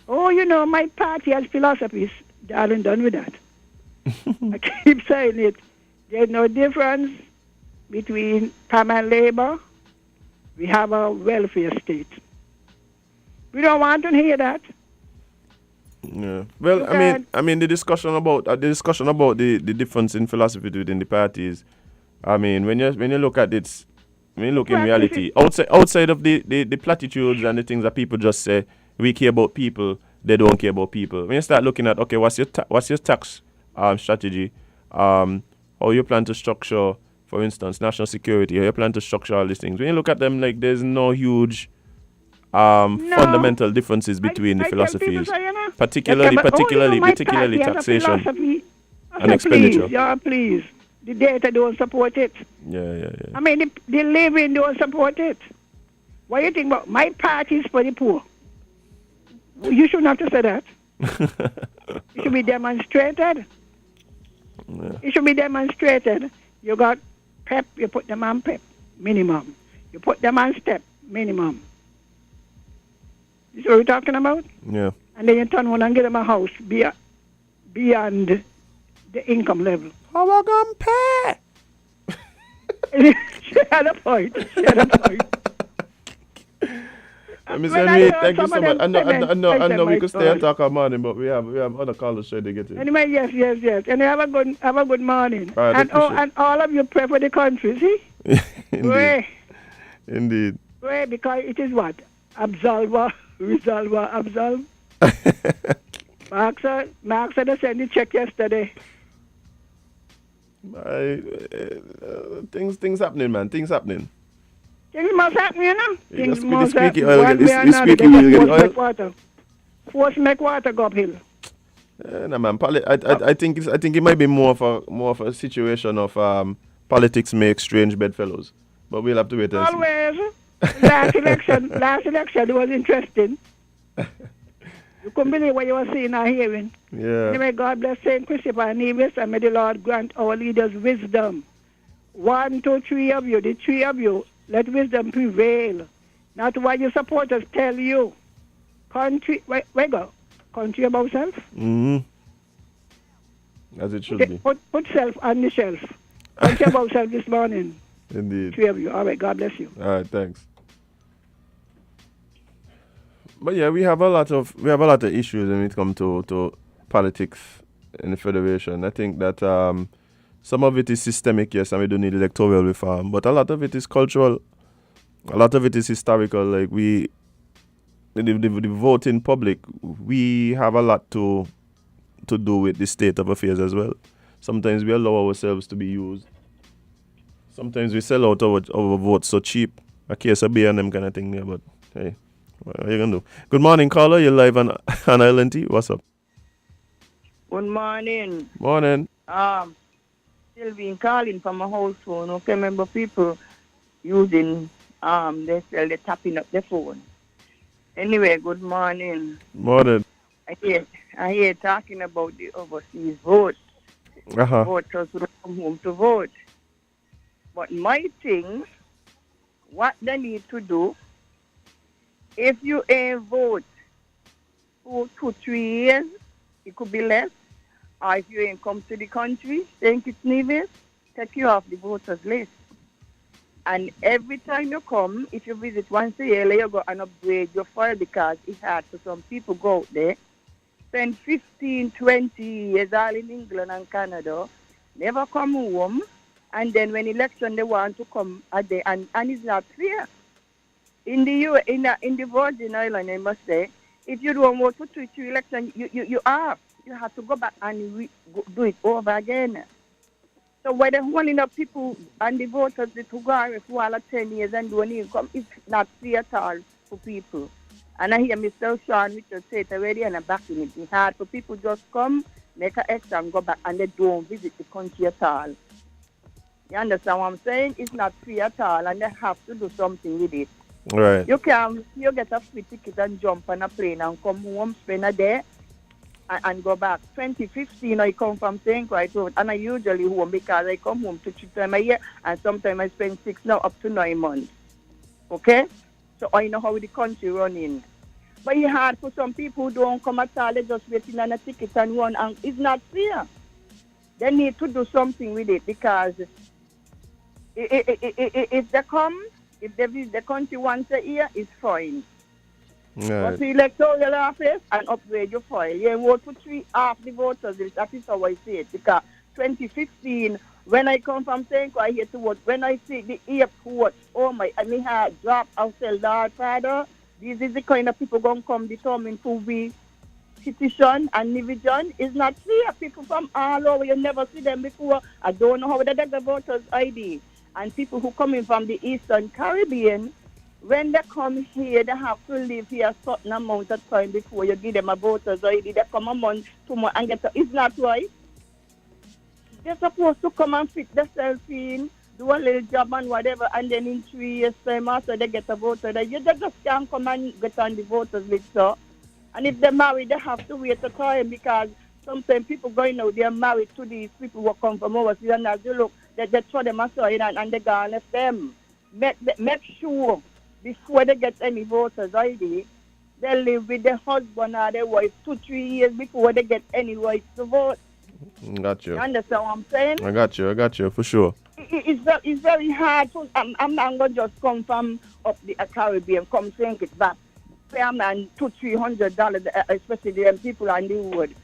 Oh, you know, my party has philosophies. Darling, done with that. I keep saying it. There's no difference between time and labor. We have a welfare state. We don't want to hear that. Yeah. Well, I mean, the discussion about the difference in philosophy within the parties. I mean, when you look at it, when you look in reality, outside of the platitudes and the things that people just say, we care about people, they don't care about people. When you start looking at, okay, what's your tax strategy? How you plan to structure, for instance, national security? How you plan to structure all these things? When you look at them, like, there's no huge fundamental differences between the philosophies, particularly taxation and expenditure. Please. The data don't support it. Yeah. I mean, the living don't support it. What do you think about my party is for the poor? You shouldn't have to say that. It should be demonstrated. Yeah. It should be demonstrated. You got PEP, you put them on PEP, minimum. You put them on STEP, minimum. You see what we're talking about? Yeah. And then you turn around and get them a house beyond the income level. How I gonna pay? Share the point. Thank you so much. I know we could stay and talk all morning, but we have other callers trying to get in. Anyway, yes. And have a good morning. Right, and all of you pray for the country, see? Pray. Indeed. Pray, because it is what? Absolver, absolve. Mark said I sent the check yesterday. Things happening, man. Things happening. Things must happen, you know. Things With must the squeaky happen. oil, One this way or another, squeaky wheel get oil. Force make water go uphill. No, man. I think it might be more of a situation of politics make strange bedfellows, but we'll have to wait and see. Always. Last election it was interesting. You couldn't believe what you were seeing or hearing. Yeah. Anyway, God bless St. Christopher and Nevis, and may the Lord grant our leaders wisdom. 1, 2, 3 of you, the 3 of you, let wisdom prevail. Not what your supporters tell you. Country, where go? Country about self? Mm-hmm. As it should be. Put self on the shelf. Country about self this morning. Indeed. 3 of you. All right, God bless you. All right, thanks. But yeah, we have a lot of issues when it comes to politics in the federation. I think that some of it is systemic, yes, and we do need electoral reform, but a lot of it is cultural. A lot of it is historical. Like the voting public, we have a lot to do with the state of affairs as well. Sometimes we allow ourselves to be used. Sometimes we sell out our votes so cheap. A case of beer and them kind of thing there, but hey, what are you gonna do? Good morning, caller. You're live on Island T. What's up? Good morning. Morning. Still been calling from my house phone. Okay, remember people using they're tapping up their phone. Anyway, good morning. Morning. I hear talking about the overseas vote. Voters will come home to vote. But my thing, what they need to do, if you ain't vote for 2-3 years, it could be less. Or if you ain't come to the country, think it's needed, take you off the voters list. And every time you come, if you visit once a year, you go and upgrade your file because it's hard for some people go out there, spend 15, 20 years all in England and Canada, never come home, and then when election they want to come at the and it's not fair. In the Virgin Island, I must say, if you don't vote for 2 election, you have to go back and do it over again. So why they're holding up people and the voters to go for all 10 years and don't even come, it's not fair at all for people. And I hear Mr. Sean Richard say it already and I'm backing it. It's hard for people just come, make an extra and go back and they don't visit the country at all. You understand what I'm saying? It's not fair at all and they have to do something with it. Right. You get a free ticket and jump on a plane and come home, spend a day and go back. 2015 I come from St. Croix Road and I usually home because I come home 2 times a year and sometimes I spend 6 now up to 9 months. Okay? So I know how the country running. But it's hard for some people who don't come at all, they just waiting on a ticket and run and it's not fair. They need to do something with it because if they come, if they visit the country once a year, it's fine. Right. Go to electoral office and upgrade your file. You vote for half the voters. That is how I see it. Because 2015, when I come from St. Croix here to vote, when I see the airport, oh my, and me had drop out tell Lord Father, this is the kind of people going to come determine who we citizen and division. It's not fair. People from all over, you never see them before. I don't know how they get the voters ID. And people who coming from the Eastern Caribbean, when they come here, they have to live here a certain amount of time before you give them a voter's ID. They come a month, 2 months, and it's not right. They're supposed to come and fit themselves in, do a little job and whatever, and then in 3 years' time after they get a voter's ID, they just can't come and get on the voter's list, so. And if they're married, they have to wait a time because sometimes people going out, they're married to these people who come from overseas, and as you look, they throw them aside and they go and left them. Make sure before they get any voters ID, they live with their husband or their wife 2-3 years before they get any rights to vote. Got you. You understand what I'm saying? I got you, for sure. It's very hard. I'm not going to just come from up the Caribbean, come sink it back. Pay a man $200-300, especially them people on the road.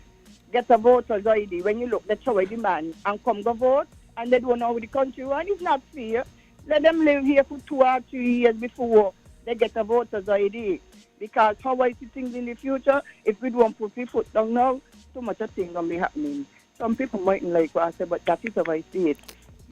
Get a voter's ID. When you look, they throw away the man and come go vote. And they don't know how the country runs. It's not fair. Let them live here for 2 or 3 years before they get a voter's ID. Because how I see things in the future, if we don't put our foot down now, too much of things going to be happening. Some people mightn't like what I say, but that is how I see it.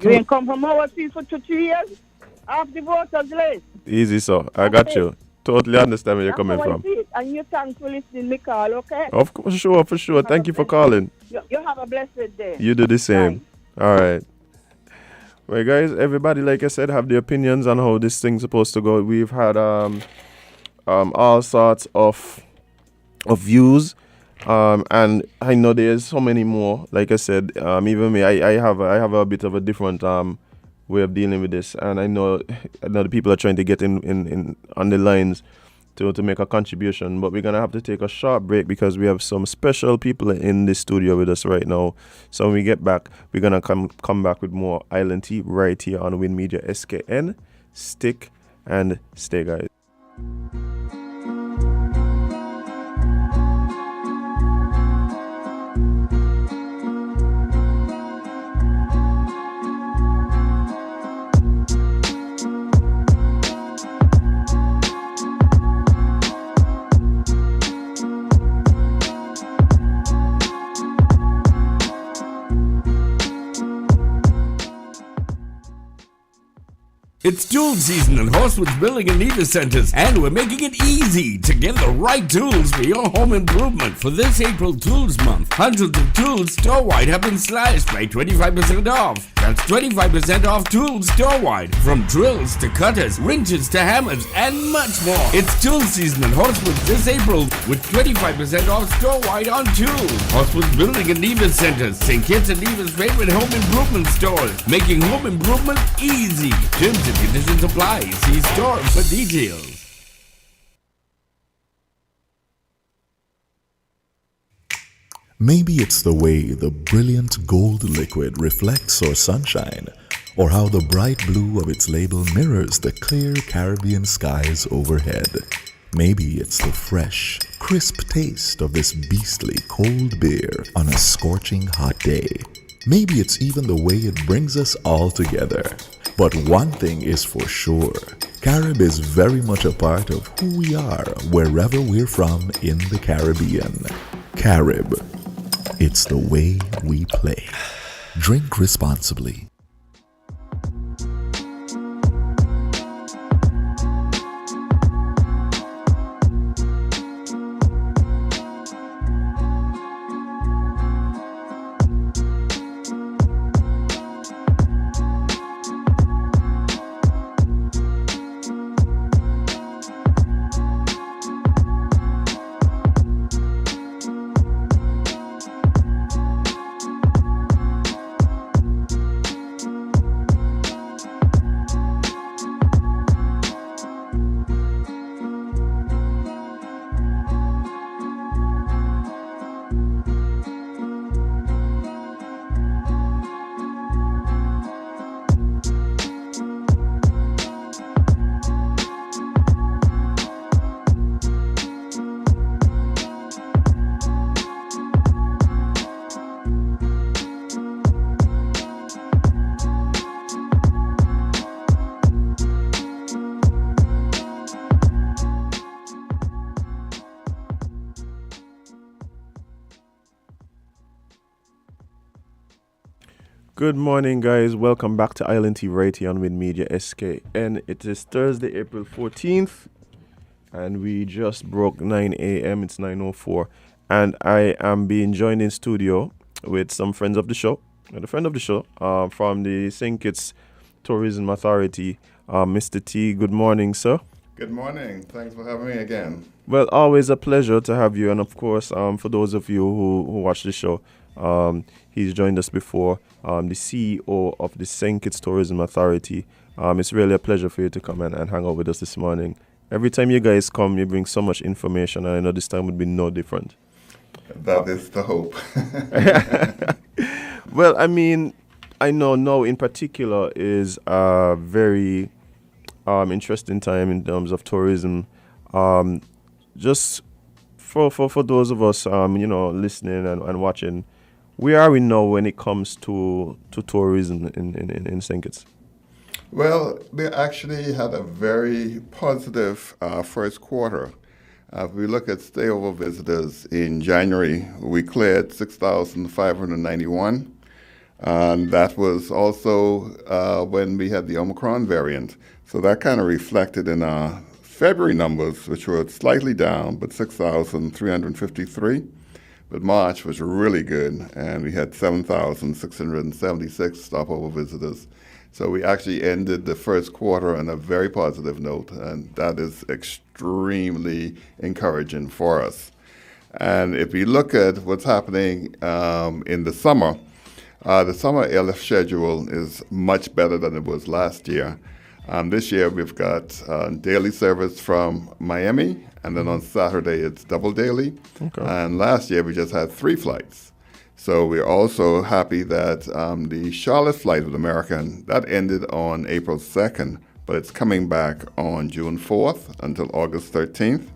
You ain't come from overseas for 2-3 years? Half the voters list. Easy, so I got you. Totally understand where you're coming from. I see it. And you thanks for listening me call, okay? Of course, for sure. Thank you for calling. You have a blessed day. You do the same. Bye. All right. Well, guys, everybody, like I said, have their opinions on how this thing's supposed to go. We've had all sorts of views, and I know there's so many more. Like I said, even me, I have a bit of a different way of dealing with this, and I know the people are trying to get in on the lines to make a contribution, but we're gonna have to take a short break because we have some special people in the studio with us right now. So when we get back, we're gonna come back with more Island Tea right here on Win Media SKN. Stick and stay, guys. It's tool season at Horswood's Building and Leisure Centers, and we're making it easy to get the right tools for your home improvement. For this April Tools Month, hundreds of tools store-wide have been slashed by 25% off. That's 25% off tools store-wide, from drills to cutters, wrenches to hammers, and much more. It's tool season at Horswood's this April with 25% off store-wide on tools. Horswood's Building and Leisure Centers, St. Kitts and Nevis' favorite home improvement stores, making home improvement easy. Terms and conditions apply. See store for details. Maybe it's the way the brilliant gold liquid reflects our sunshine, or how the bright blue of its label mirrors the clear Caribbean skies overhead. Maybe it's the fresh, crisp taste of this beastly cold beer on a scorching hot day. Maybe it's even the way it brings us all together. But one thing is for sure, Carib is very much a part of who we are wherever we're from in the Caribbean. Carib, it's the way we play. Drink responsibly. Good morning, guys. Welcome back to Island TV right here on Win Media SK. And it is Thursday, April 14th. And we just broke 9 a.m. It's 9:04. And I am being joined in studio with some friends of the show. And a friend of the show from the St. Kitts Tourism Authority, Mr. T. Good morning, sir. Good morning. Thanks for having me again. Well, always a pleasure to have you. And of course, for those of you who watch the show, he's joined us before, the CEO of the St. Kitts Tourism Authority. It's really a pleasure for you to come and hang out with us this morning. Every time you guys come, you bring so much information, and I know this time would be no different. That is the hope. Well, I mean, I know now in particular is a very interesting time in terms of tourism. Just for those of us, listening and watching, where are we now when it comes to tourism in St. Kitts? Well, we actually had a very positive first quarter. If we look at stayover visitors in January, we cleared 6,591. And that was also when we had the Omicron variant. So that kind of reflected in our February numbers, which were slightly down, but 6,353. But March was really good, and we had 7,676 stopover visitors. So we actually ended the first quarter on a very positive note, and that is extremely encouraging for us. And if we look at what's happening in the summer airlift schedule is much better than it was last year. This year we've got daily service from Miami, and then on Saturday it's double daily. Okay. And last year we just had 3 flights. So we're also happy that the Charlotte flight with American, that ended on April 2nd, but it's coming back on June 4th until August 13th.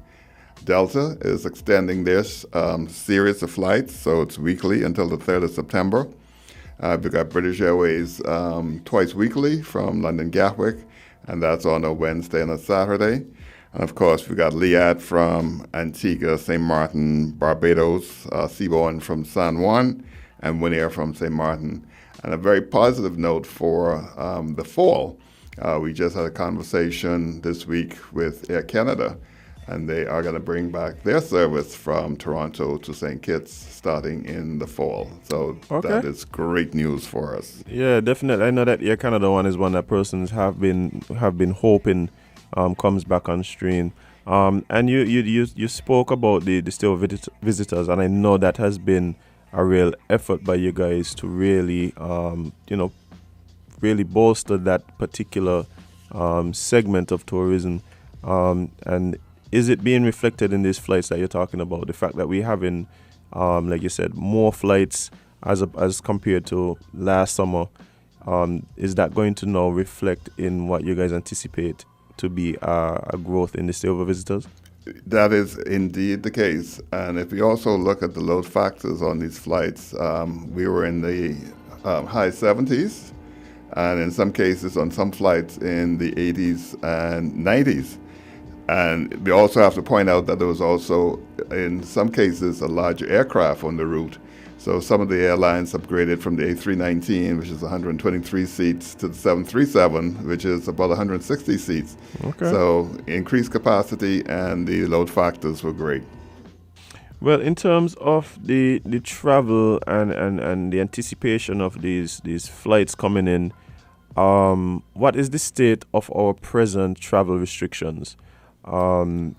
Delta is extending their series of flights, so it's weekly until the 3rd of September. We've got British Airways twice weekly from London Gatwick, and that's on a Wednesday and a Saturday. And of course, we've got Liat from Antigua, St. Martin, Barbados, Seaborn from San Juan, and Winair from St. Martin. And a very positive note for the fall We just had a conversation this week with Air Canada, and they are going to bring back their service from Toronto to St. Kitts starting in the fall. So that is great news for us. Yeah, definitely. I know that Air Canada one is one that persons have been hoping comes back on stream. And you spoke about the still visitors, and I know that has been a real effort by you guys to really really bolster that particular segment of tourism. And is it being reflected in these flights that you're talking about? The fact that we're having, like you said, more flights as compared to last summer, is that going to now reflect in what you guys anticipate to be a growth in the stay-over visitors? That is indeed the case. And if we also look at the load factors on these flights, we were in the high 70s, and in some cases on some flights in the 80s and 90s. And we also have to point out that there was also, in some cases, a larger aircraft on the route. So some of the airlines upgraded from the A319, which is 123 seats, to the 737, which is about 160 seats. Okay. So increased capacity, and the load factors were great. Well, in terms of the travel and the anticipation of these flights coming in, what is the state of our present travel restrictions? Can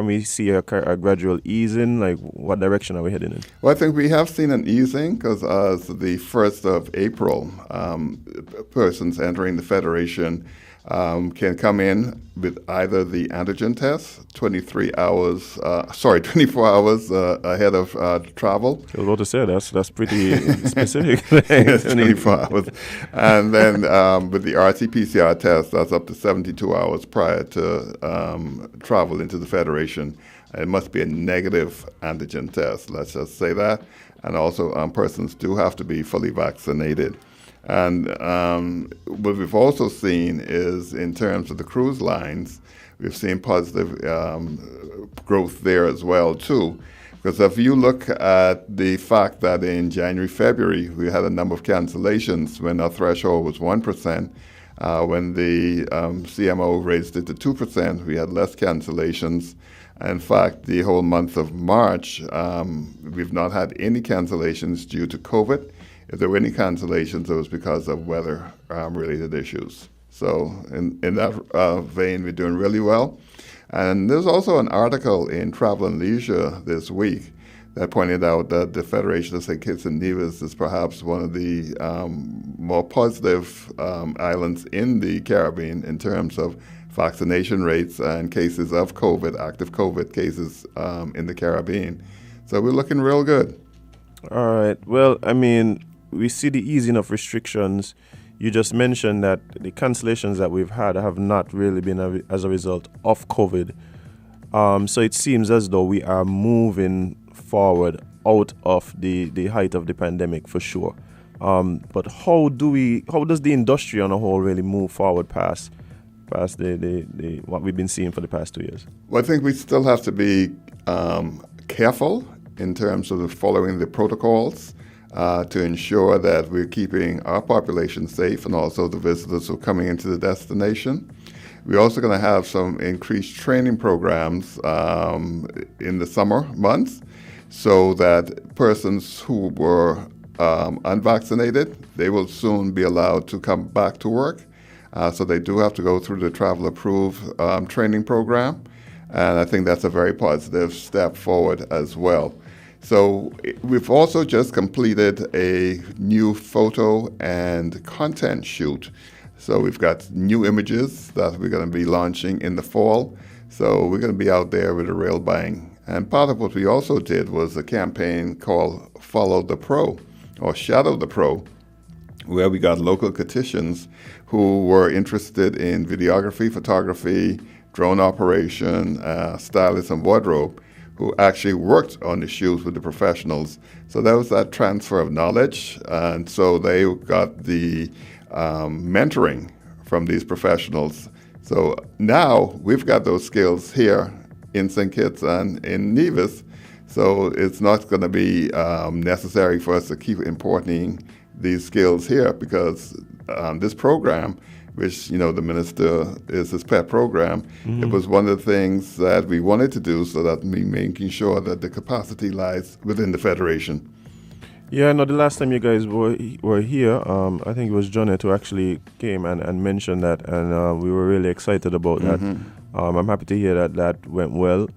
we see a gradual easing? Like, what direction are we heading in? Well, I think we have seen an easing because as the 1st of April, persons entering the Federation can come in with either the antigen test 24 hours ahead of travel. I was about to say that's pretty specific. Yes, 24 hours. And then with the RT-PCR test, that's up to 72 hours prior to travel into the Federation. It must be a negative antigen test, let's just say that. And also persons do have to be fully vaccinated. And what we've also seen is, in terms of the cruise lines, we've seen positive growth there as well, too. Because if you look at the fact that in January, February, we had a number of cancellations when our threshold was 1%. When the CMO raised it to 2%, we had less cancellations. In fact, the whole month of March, we've not had any cancellations due to COVID. If there were any cancellations, it was because of weather-related issues. So in that vein, we're doing really well. And there's also an article in Travel and Leisure this week that pointed out that the Federation of St. Kitts and Nevis is perhaps one of the more positive islands in the Caribbean in terms of vaccination rates and cases of COVID, active COVID cases in the Caribbean. So we're looking real good. All right. Well, I mean, we see the easing of restrictions. You just mentioned that the cancellations that we've had have not really been as a result of COVID. So it seems as though we are moving forward out of the height of the pandemic for sure. But how does the industry on a whole really move forward past the what we've been seeing for the past 2 years? Well, I think we still have to be careful in terms of following the protocols to ensure that we're keeping our population safe and also the visitors who are coming into the destination. We're also going to have some increased training programs in the summer months so that persons who were unvaccinated, they will soon be allowed to come back to work. So they do have to go through the travel approved training program. And I think that's a very positive step forward as well. So we've also just completed a new photo and content shoot. So we've got new images that we're going to be launching in the fall. So we're going to be out there with a real bang. And part of what we also did was a campaign called Follow the Pro or Shadow the Pro, where we got local Kittitians who were interested in videography, photography, drone operation, stylist and wardrobe, who actually worked on the shoots with the professionals. So that was that transfer of knowledge. And so they got the mentoring from these professionals. So now we've got those skills here in St. Kitts and in Nevis. So it's not going to be necessary for us to keep importing these skills here because this program which, the minister is his pet program. Mm-hmm. It was one of the things that we wanted to do so that we making sure that the capacity lies within the Federation. Yeah, no, the last time you guys were here, I think it was Johnette who actually came and mentioned that, and we were really excited about that. I'm happy to hear that went well,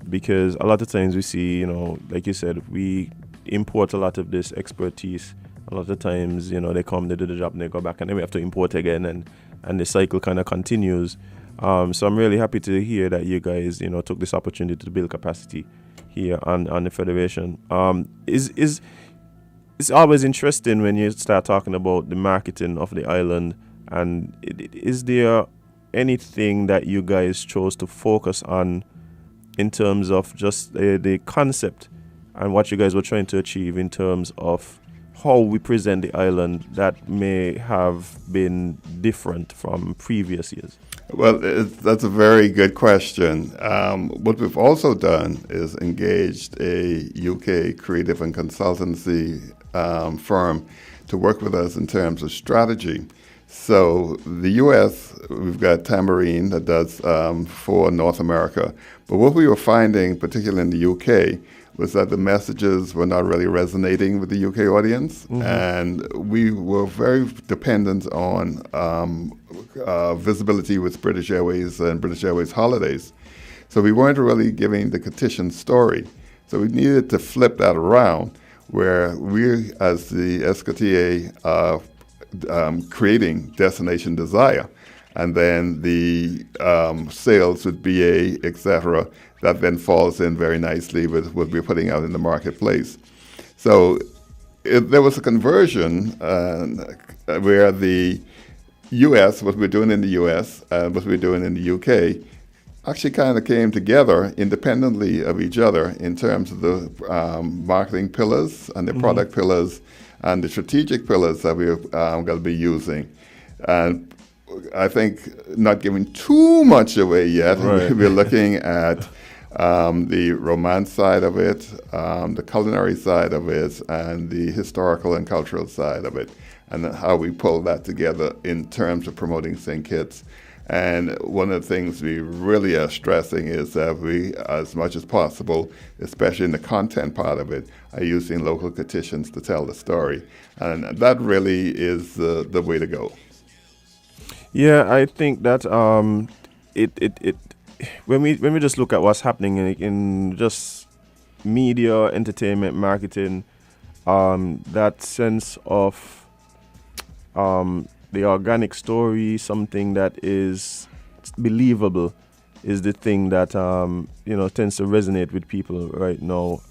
because a lot of times we see, like you said, we import a lot of this expertise. A lot of times, they come, they do the job, and they go back, and then we have to import again, and the cycle kind of continues. So I'm really happy to hear that you guys, took this opportunity to build capacity here on the Federation. It's always interesting when you start talking about the marketing of the island, and is there anything that you guys chose to focus on in terms of just the concept and what you guys were trying to achieve in terms of how we present the island that may have been different from previous years? Well, that's a very good question. What we've also done is engaged a UK creative and consultancy firm to work with us in terms of strategy. So the U.S., we've got Tambourine that does for North America. But what we were finding, particularly in the U.K., was that the messages were not really resonating with the UK audience. Mm-hmm. And we were very dependent on visibility with British Airways and British Airways holidays. So we weren't really giving the Katition story. So we needed to flip that around, where we, as the SKTA, creating Destination Desire, and then the sales with BA, etc., that then falls in very nicely with what we're putting out in the marketplace. So there was a conversion where the U.S., what we're doing in the U.S. and what we're doing in the U.K. actually kind of came together independently of each other in terms of the marketing pillars and the product pillars and the strategic pillars that we're going to be using. And I think not giving too much away yet, right. We're looking at the romance side of it, the culinary side of it, and the historical and cultural side of it, and how we pull that together in terms of promoting St. Kitts. And one of the things we really are stressing is that we, as much as possible, especially in the content part of it, are using local Katitions to tell the story. And that really is the way to go. Yeah, I think that when we just look at what's happening in just media, entertainment, marketing, that sense of the organic story, something that is believable, is the thing that tends to resonate with people right now.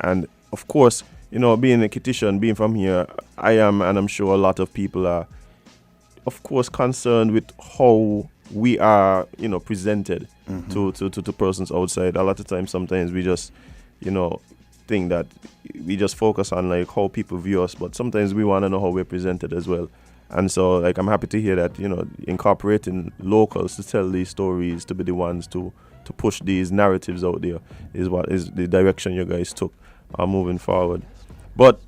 And of course, being a Kittian, being from here, I am, and I'm sure a lot of people are, of course, concerned with how we are, presented to persons outside. A lot of times, sometimes we just, think that we just focus on like how people view us, but sometimes we want to know how we're presented as well. And so, like, I'm happy to hear that, incorporating locals to tell these stories, to be the ones to push these narratives out there is what is the direction you guys took moving forward. But,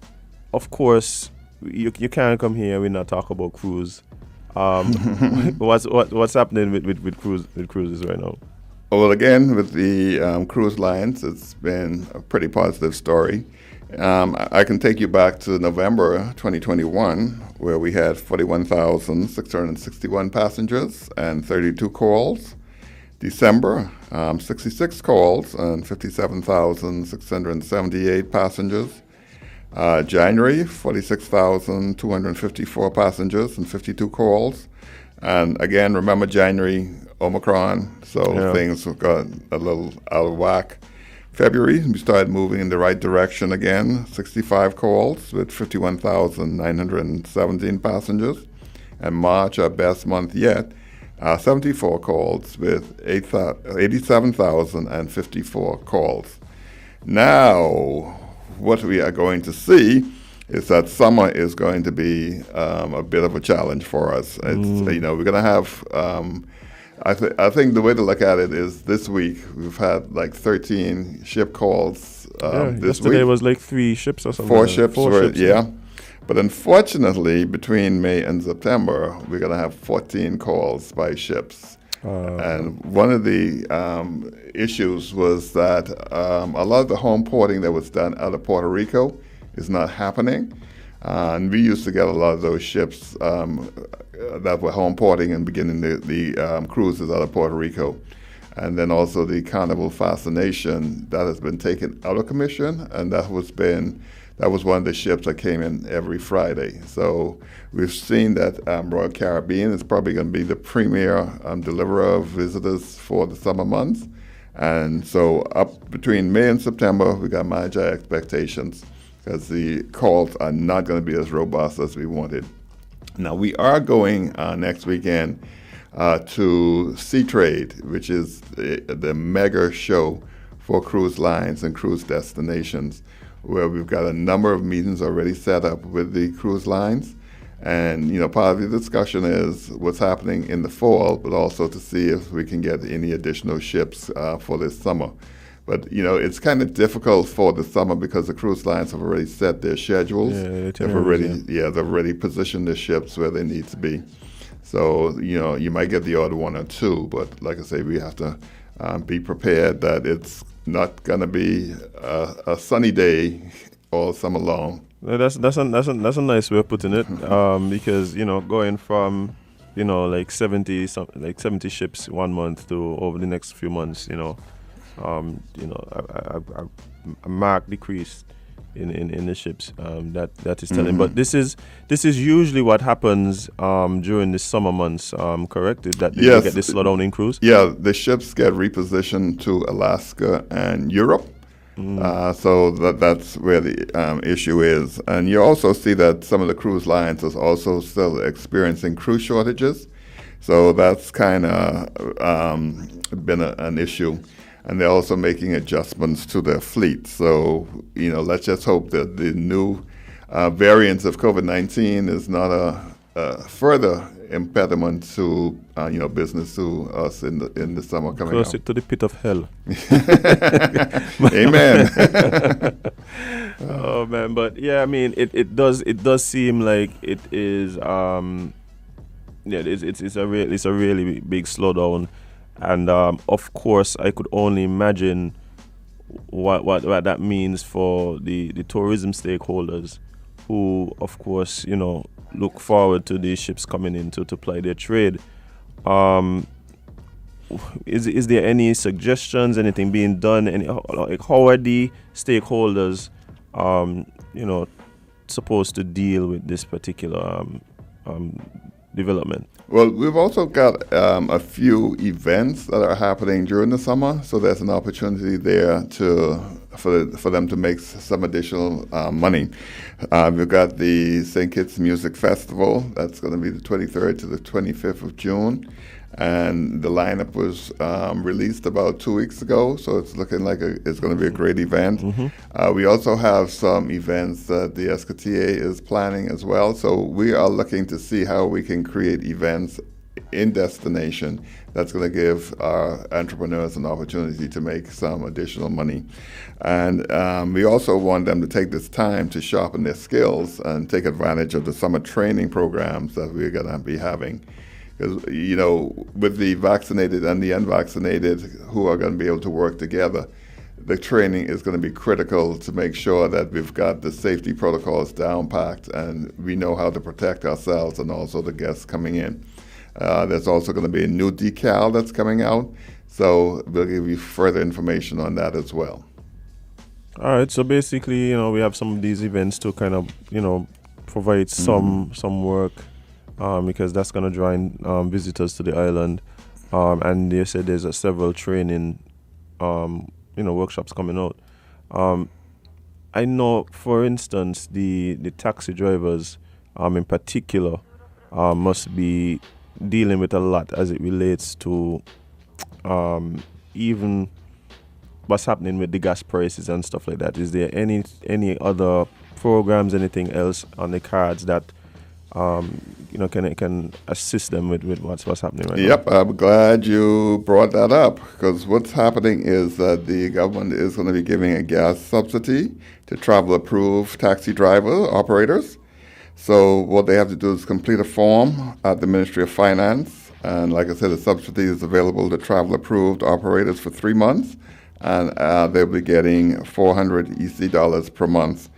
of course, you can't come here and not talk about cruise. What's happening with cruises right now? Well, again, with the cruise lines, it's been a pretty positive story. I can take you back to November 2021, where we had 41,661 passengers and 32 calls. December, 66 calls and 57,678 passengers. January, 46,254 passengers and 52 calls. And again, remember January, Omicron, so things got a little out of whack. February, we started moving in the right direction again, 65 calls with 51,917 passengers. And March, our best month yet, 74 calls with 87,054 calls. Now, what we are going to see is that summer is going to be a bit of a challenge for us. It's, we're going to have... I think the way to look at it is this week we've had like 13 ship calls this week. Yesterday was like 3 ships or something. 4 ships, But unfortunately, between May and September, we're going to have 14 calls by ships. And one of the issues was that a lot of the home porting that was done out of Puerto Rico is not happening. And we used to get a lot of those ships that were home porting and beginning the cruises out of Puerto Rico. And then also the Carnival Fascination, that has been taken out of commission, and that was one of the ships that came in every Friday. So we've seen that Royal Caribbean is probably going to be the premier deliverer of visitors for the summer months. And so up between May and September, we got manage our expectations because the calls are not going to be as robust as we wanted. Now, we are going next weekend to Sea Trade, which is the mega show for cruise lines and cruise destinations, where we've got a number of meetings already set up with the cruise lines. And, part of the discussion is what's happening in the fall, but also to see if we can get any additional ships for this summer. But, it's kind of difficult for the summer because the cruise lines have already set their schedules. They've already positioned the ships where they need to be. So, you might get the odd one or two, but like I say, we have to be prepared that it's not going to be a sunny day all summer long. That's a nice way of putting it, because going from like 70 ships 1 month to over the next few months, a marked decrease in the ships that is telling. But this is usually what happens during the summer months, correct? Is that you get this slowdown in cruise? Yeah, the ships get repositioned to Alaska and Europe. So that's where the issue is. And you also see that some of the cruise lines is also still experiencing crew shortages. So that's kind of been an issue. And they're also making adjustments to their fleet. So, let's just hope that the new variants of COVID-19 is not a further impediment to business to us in the summer coming up. Closer to the pit of hell. Amen. Oh man, but yeah, I mean, it does seem like it is it's a really big slowdown, and of course I could only imagine what that means for the tourism stakeholders, who of course look forward to these ships coming in to ply their trade. Is there any suggestions, anything being done? How are the stakeholders, supposed to deal with this particular development? Well, we've also got a few events that are happening during the summer, so there's an opportunity there for them to make some additional money. We've got the St. Kitts Music Festival. That's going to be the 23rd to the 25th of June. And the lineup was released about 2 weeks ago, so it's looking like it's going to be a great event. Mm-hmm. We also have some events that the SKTA is planning as well, so we are looking to see how we can create events in destination that's going to give our entrepreneurs an opportunity to make some additional money. And we also want them to take this time to sharpen their skills and take advantage of the summer training programs that we're going to be having. Because, with the vaccinated and the unvaccinated who are going to be able to work together, the training is going to be critical to make sure that we've got the safety protocols down packed and we know how to protect ourselves and also the guests coming in. There's also going to be a new decal that's coming out, so we'll give you further information on that as well. All right, so basically, we have some of these events to kind of, provide some work. Because that's going to draw in visitors to the island, and they said there's several training, workshops coming out. I know, for instance, the taxi drivers, in particular, must be dealing with a lot as it relates to even what's happening with the gas prices and stuff like that. Is there any other programs, anything else on the cards that can assist them with what's happening right now? Yep, I'm glad you brought that up, because what's happening is that the government is going to be giving a gas subsidy to travel-approved taxi driver operators. So what they have to do is complete a form at the Ministry of Finance. And like I said, the subsidy is available to travel-approved operators for 3 months. And they'll be getting $400 EC dollars per month.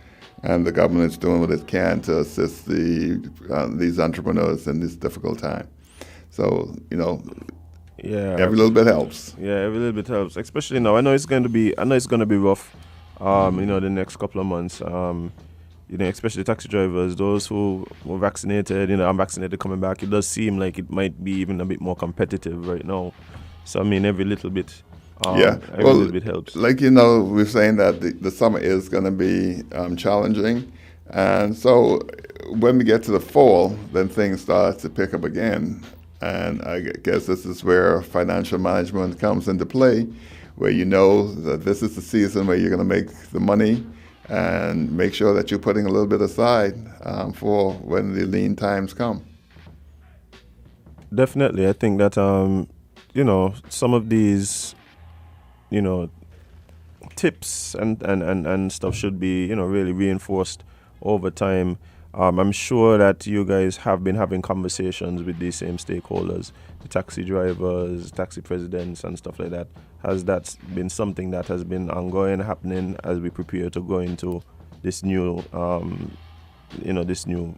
And the government is doing what it can to assist these entrepreneurs in this difficult time. So, every little bit helps. Yeah, every little bit helps. Especially now, I know it's going to be rough. The next couple of months. Especially taxi drivers, those who were vaccinated, unvaccinated coming back. It does seem like it might be even a bit more competitive right now. So every little bit. Every little bit helps. Like we're saying that the summer is going to be challenging, and so when we get to the fall, then things start to pick up again. And I guess this is where financial management comes into play, where that this is the season where you're going to make the money and make sure that you're putting a little bit aside for when the lean times come. Definitely. I think that, some of these, tips and stuff should be, really reinforced over time. I'm sure that you guys have been having conversations with these same stakeholders, the taxi drivers, taxi presidents, and stuff like that. Has that been something that has been ongoing, happening as we prepare to go into this new, this new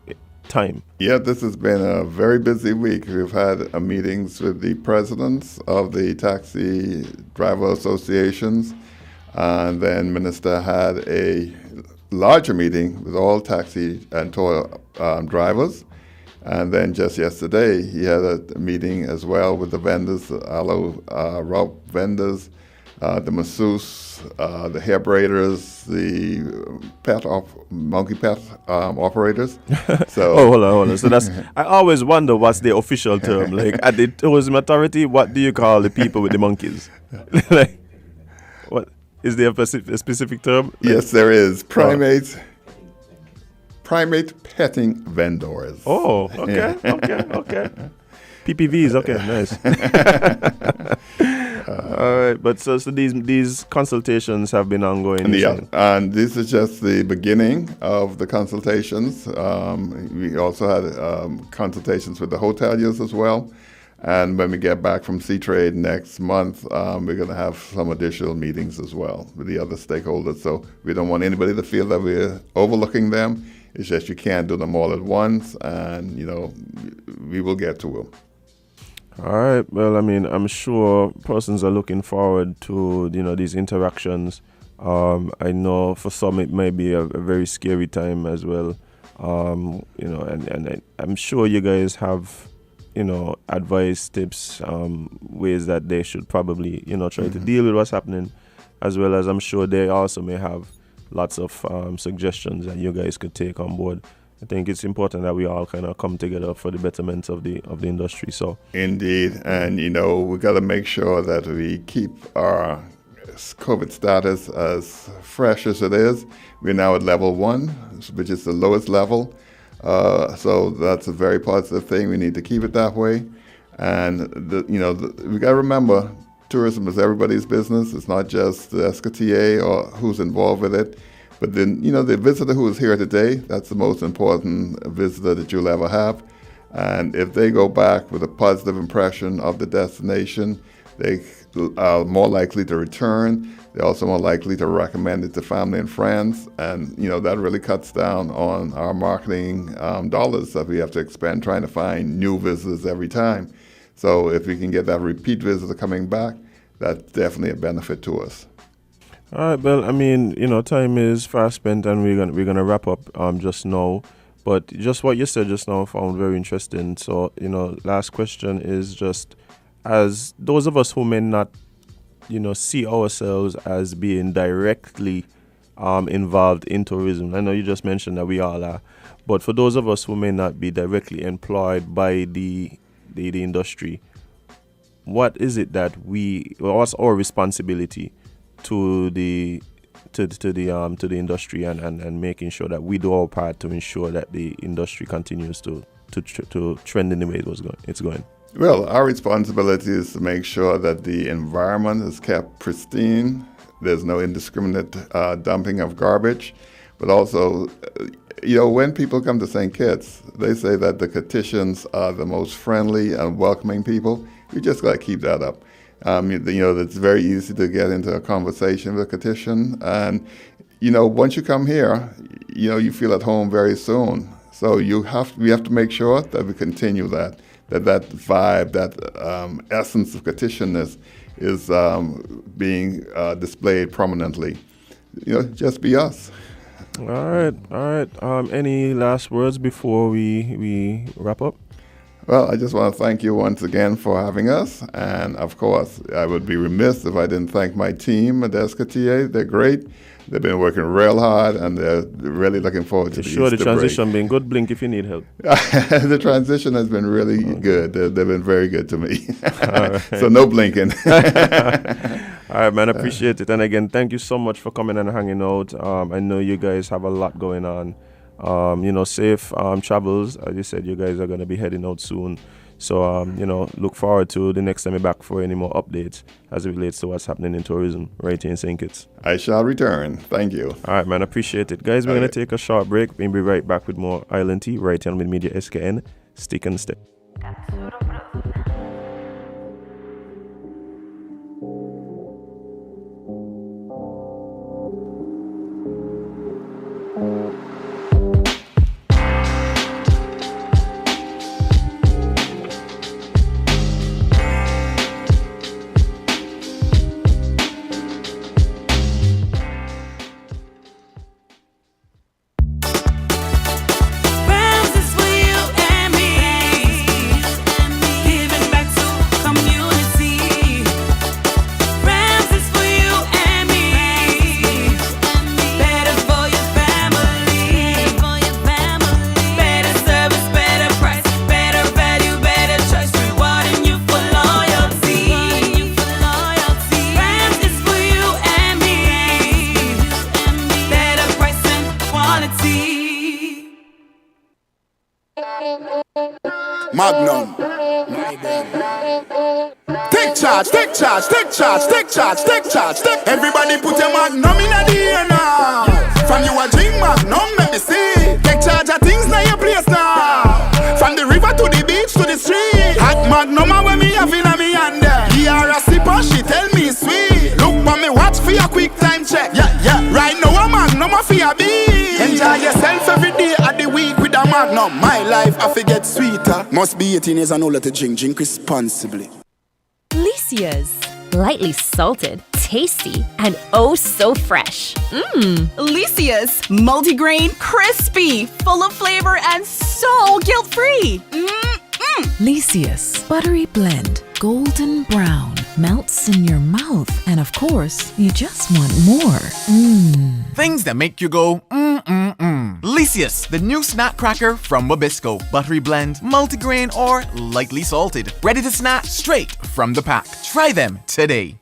time? Yeah, this has been a very busy week. We've had meetings with the presidents of the taxi driver associations, and then Minister had a larger meeting with all taxi and tour drivers. And then just yesterday, he had a meeting as well with the vendors, rope vendors, the masseuse, the hair braiders, the monkey pet operators. So hold on. So I always wonder what's the official term. Like at the tourism authority, what do you call the people with the monkeys? Like, what is there a specific term? Yes, there is. Primate petting vendors. Oh, okay. PPVs, okay, nice. All right, but so these consultations have been ongoing. Yeah, and this is just the beginning of the consultations. We also had consultations with the hoteliers as well. And when we get back from C-Trade next month, we're going to have some additional meetings as well with the other stakeholders. So we don't want anybody to feel that we're overlooking them. It's just you can't do them all at once, and, we will get to them. All right. Well, I'm sure persons are looking forward to, these interactions. I know for some it may be a very scary time as well. And I'm sure you guys have, advice, tips, ways that they should probably, try to deal with what's happening, as well as I'm sure they also may have lots of suggestions that you guys could take on board. I think it's important that we all kind of come together for the betterment of the industry. So indeed, and we got to make sure that we keep our COVID status as fresh as it is. We're now at level 1, which is the lowest level. So that's a very positive thing. We need to keep it that way. And we got to remember, tourism is everybody's business. It's not just the SKTA or who's involved with it. But then, the visitor who is here today, that's the most important visitor that you'll ever have. And if they go back with a positive impression of the destination, they are more likely to return. They're also more likely to recommend it to family and friends. And, that really cuts down on our marketing dollars that we have to expend trying to find new visitors every time. So if we can get that repeat visitor coming back, that's definitely a benefit to us. All right, well, time is fast spent, and we're gonna wrap up just now. But just what you said just now I found very interesting. So, last question is just, as those of us who may not, see ourselves as being directly involved in tourism. I know you just mentioned that we all are, but for those of us who may not be directly employed by the industry, what is it that what's our responsibility to the industry and making sure that we do our part to ensure that the industry continues to trend in the way it's going? Well, our responsibility is to make sure that the environment is kept pristine. There's no indiscriminate dumping of garbage, but also when people come to St. Kitts, they say that the Kittians are the most friendly and welcoming people. You just got to keep that up. It's very easy to get into a conversation with a Kittitian, and once you come here, you feel at home very soon. So we have to make sure that we continue that vibe, that essence of Kittitianness is being displayed prominently. Just be us. All right. Any last words before we wrap up? Well, I just want to thank you once again for having us. And of course, I would be remiss if I didn't thank my team at SKTA. They're great. They've been working real hard, and they're really looking forward to the Easter the transition break. being good. Blink if you need help. The transition has been really good. They've been very good to me. So no blinking. All right, man. Appreciate it. And again, thank you so much for coming and hanging out. I know you guys have a lot going on. Safe travels. As you said, you guys are going to be heading out soon. So, look forward to the next time you're back for any more updates as it relates to what's happening in tourism right here in St. Kitts. I shall return. Thank you. All right, man. Appreciate it. Guys, we're going to take a short break. We'll be right back with more Island Tea right here on Media SKN. Stick and stay. Magnum. Take charge. Everybody put your magnum in the air now. From you a drink magnum, let me see. Take charge of things now your place now. From the river to the beach to the street. Hot magnum when me have in me hand there. Here a sipper, she tell me sweet. Look for me watch for your quick time check. Yeah. Right now a magnum a for your beat. Enjoy yourself every day of the week with a magnum. My life I forget sweeter. Must be 18 years and older to drink responsibly. Licia's. Lightly salted, tasty, and oh so fresh. Licia's. Multigrain, crispy, full of flavor, and so guilt-free. Licia's. Buttery blend, golden brown, melts in your mouth, and of course, you just want more. Things that make you go, Licia's, the new snack cracker from Wabisco. Buttery blend, multigrain, or lightly salted. Ready to snack straight from the pack. Try them today.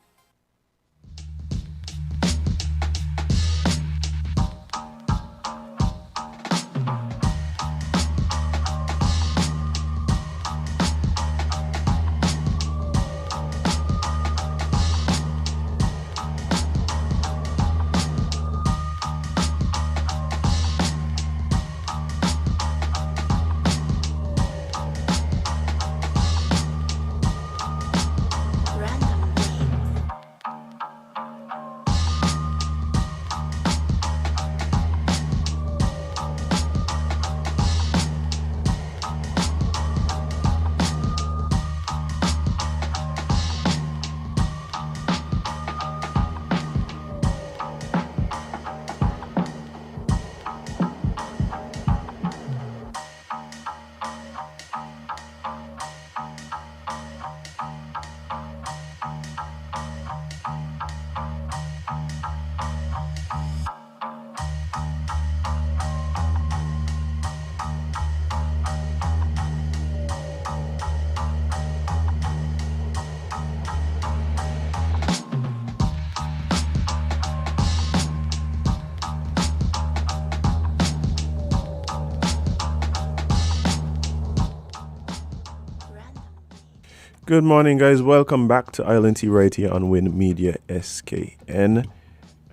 Good morning, guys. Welcome back to Island Tea right here on Win Media SKN.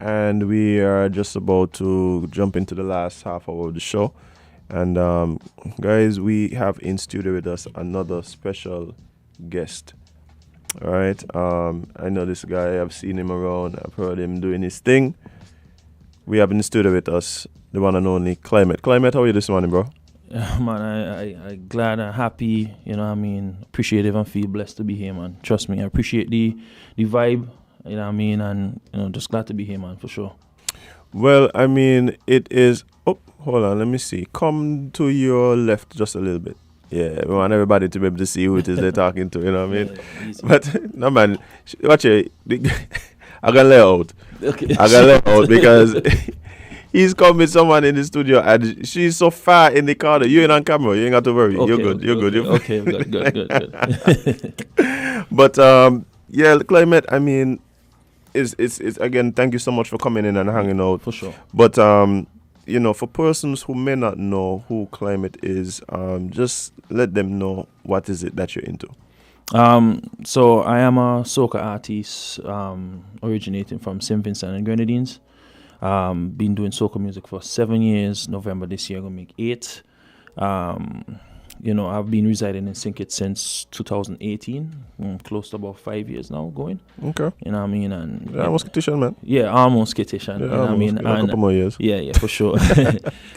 and we are just about to jump into the last half hour of the show. And guys, we have in studio with us another special guest. All right, I know this guy. I've seen him around. I've heard him doing his thing. We have in the studio with us the one and only Klymate. Klymate, how are you this morning, bro? Yeah, man, I glad and happy, you know what I mean, appreciative and feel blessed to be here, man. Trust me, I appreciate the vibe, you know what I mean, and, you know, just glad to be here, man, for sure. Well, I mean, it is, oh, hold on, let me see. Come to your left just a little bit. Yeah, we want everybody to be able to see who it is they're talking to, you know what I mean? Yeah, but, no, man, watch it. I gotta let out. Okay. I gotta let out because he's come with someone in the studio and she's so far in the corner. You ain't on camera. You ain't got to worry. Okay, You're good. Okay, You're good. Okay, good. But yeah, Klymate, I mean, it's again, thank you so much for coming in and hanging out. For sure. But you know, for persons who may not know who Klymate is, just let them know what is it that you're into. So I am a soca artist, originating from St. Vincent and Grenadines. Been doing soca music for 7 years. November this year, gonna make 8. You know, I've been residing in St. Kitts since 2018. Close to about 5 years now going. Okay. You know what I mean? And yeah, almost Kittian, man. Yeah, almost Kittian. Yeah, you know what I mean? And a couple more years. Yeah, for sure.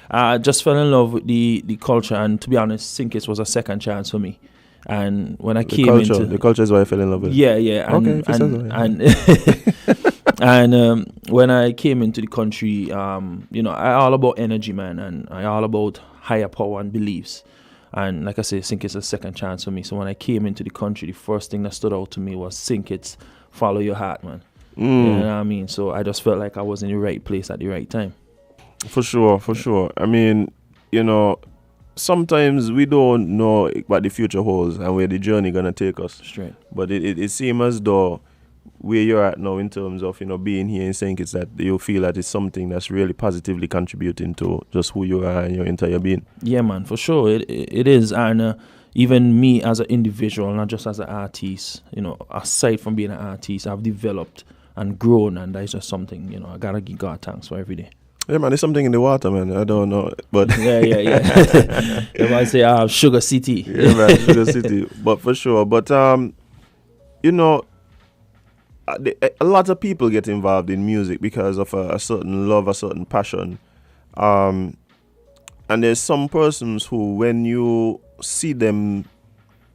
I just fell in love with the culture, and to be honest, St. Kitts was a second chance for me. And when I came into the culture is why I fell in love with it. Yeah. And, and when I came into the country, you know, I all about energy, man, and I all about higher power and beliefs. And like I say, St. Kitts is a second chance for me. So when I came into the country, the first thing that stood out to me was St. Kitts, follow your heart, man. You know what I mean? So I just felt like I was in the right place at the right time. For sure. I mean, you know, sometimes we don't know what the future holds and where the journey gonna take us. Straight. But it seems as though where you're at now in terms of, you know, being here in St. Kitts, that you feel that it's something that's really positively contributing to just who you are and your entire being. Yeah, man, for sure. It is. And even me as an individual, not just as an artist, you know, aside from being an artist, I've developed and grown, and that's just something, you know, I gotta give God thanks for every day. Yeah, man, there's something in the water, man. I don't know, but yeah. They might say, Sugar City. Yeah, man, Sugar City. But for sure. But you know, a lot of people get involved in music because of a certain love, a certain passion. And there's some persons who, when you see them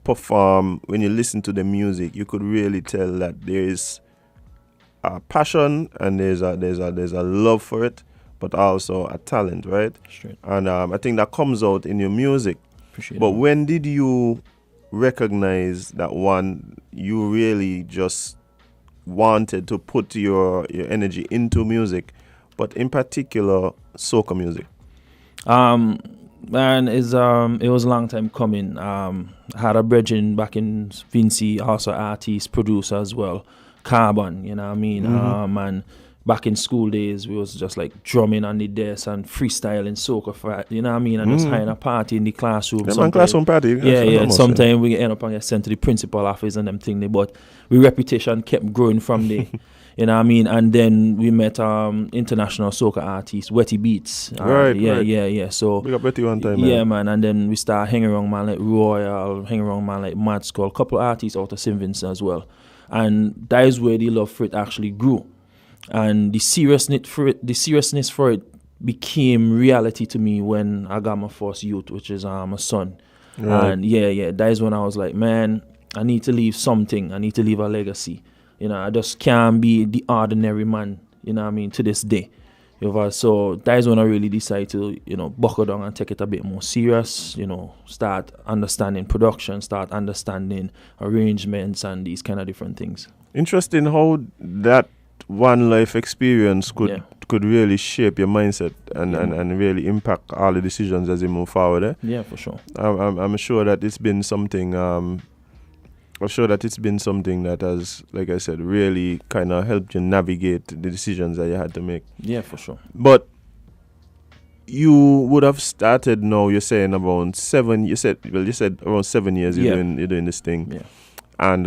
perform, when you listen to the music, you could really tell that there is a passion and there's a love for it, but also a talent, right? Straight. And I think that comes out in your music. Appreciate but it. When did you recognize that one, you really just wanted to put your energy into music, but in particular soca music? Man, it was a long time coming. I had a brethren back in Vinci, also artist, producer as well, Carbon, you know what I mean? And back in school days, we was just like drumming on the desk and freestyling soca, you know what I mean? And just having a party in the classroom. Yeah, man, classroom party. Yeah. Sometimes we end up and get sent to the principal office and them thing. But we reputation kept growing from there. You know what I mean? And then we met international soca artist, Wetty Beats. Right. Yeah. So we got Wetty one time, yeah, man. And then we start hanging around man like Royal, hanging around man like Mad Skull, a couple of artists out of St. Vincent as well. And that is where the love for it actually grew. And the seriousness for it became reality to me when I got my first youth, which is my son. Right. And yeah, that is when I was like, man, I need to leave something. I need to leave a legacy. You know, I just can't be the ordinary man, you know what I mean, to this day. So that is when I really decided to, you know, buckle down and take it a bit more serious, you know, start understanding production, start understanding arrangements and these kind of different things. Interesting how that one life experience could really shape your mindset and really impact all the decisions as you move forward. Eh? Yeah, for sure. I'm sure that it's been something. I'm sure that it's been something that has, like I said, really kind of helped you navigate the decisions that you had to make. Yeah, for sure. But you would have started now. You're saying around 7. You said around 7 years. You're doing this thing. Yeah. And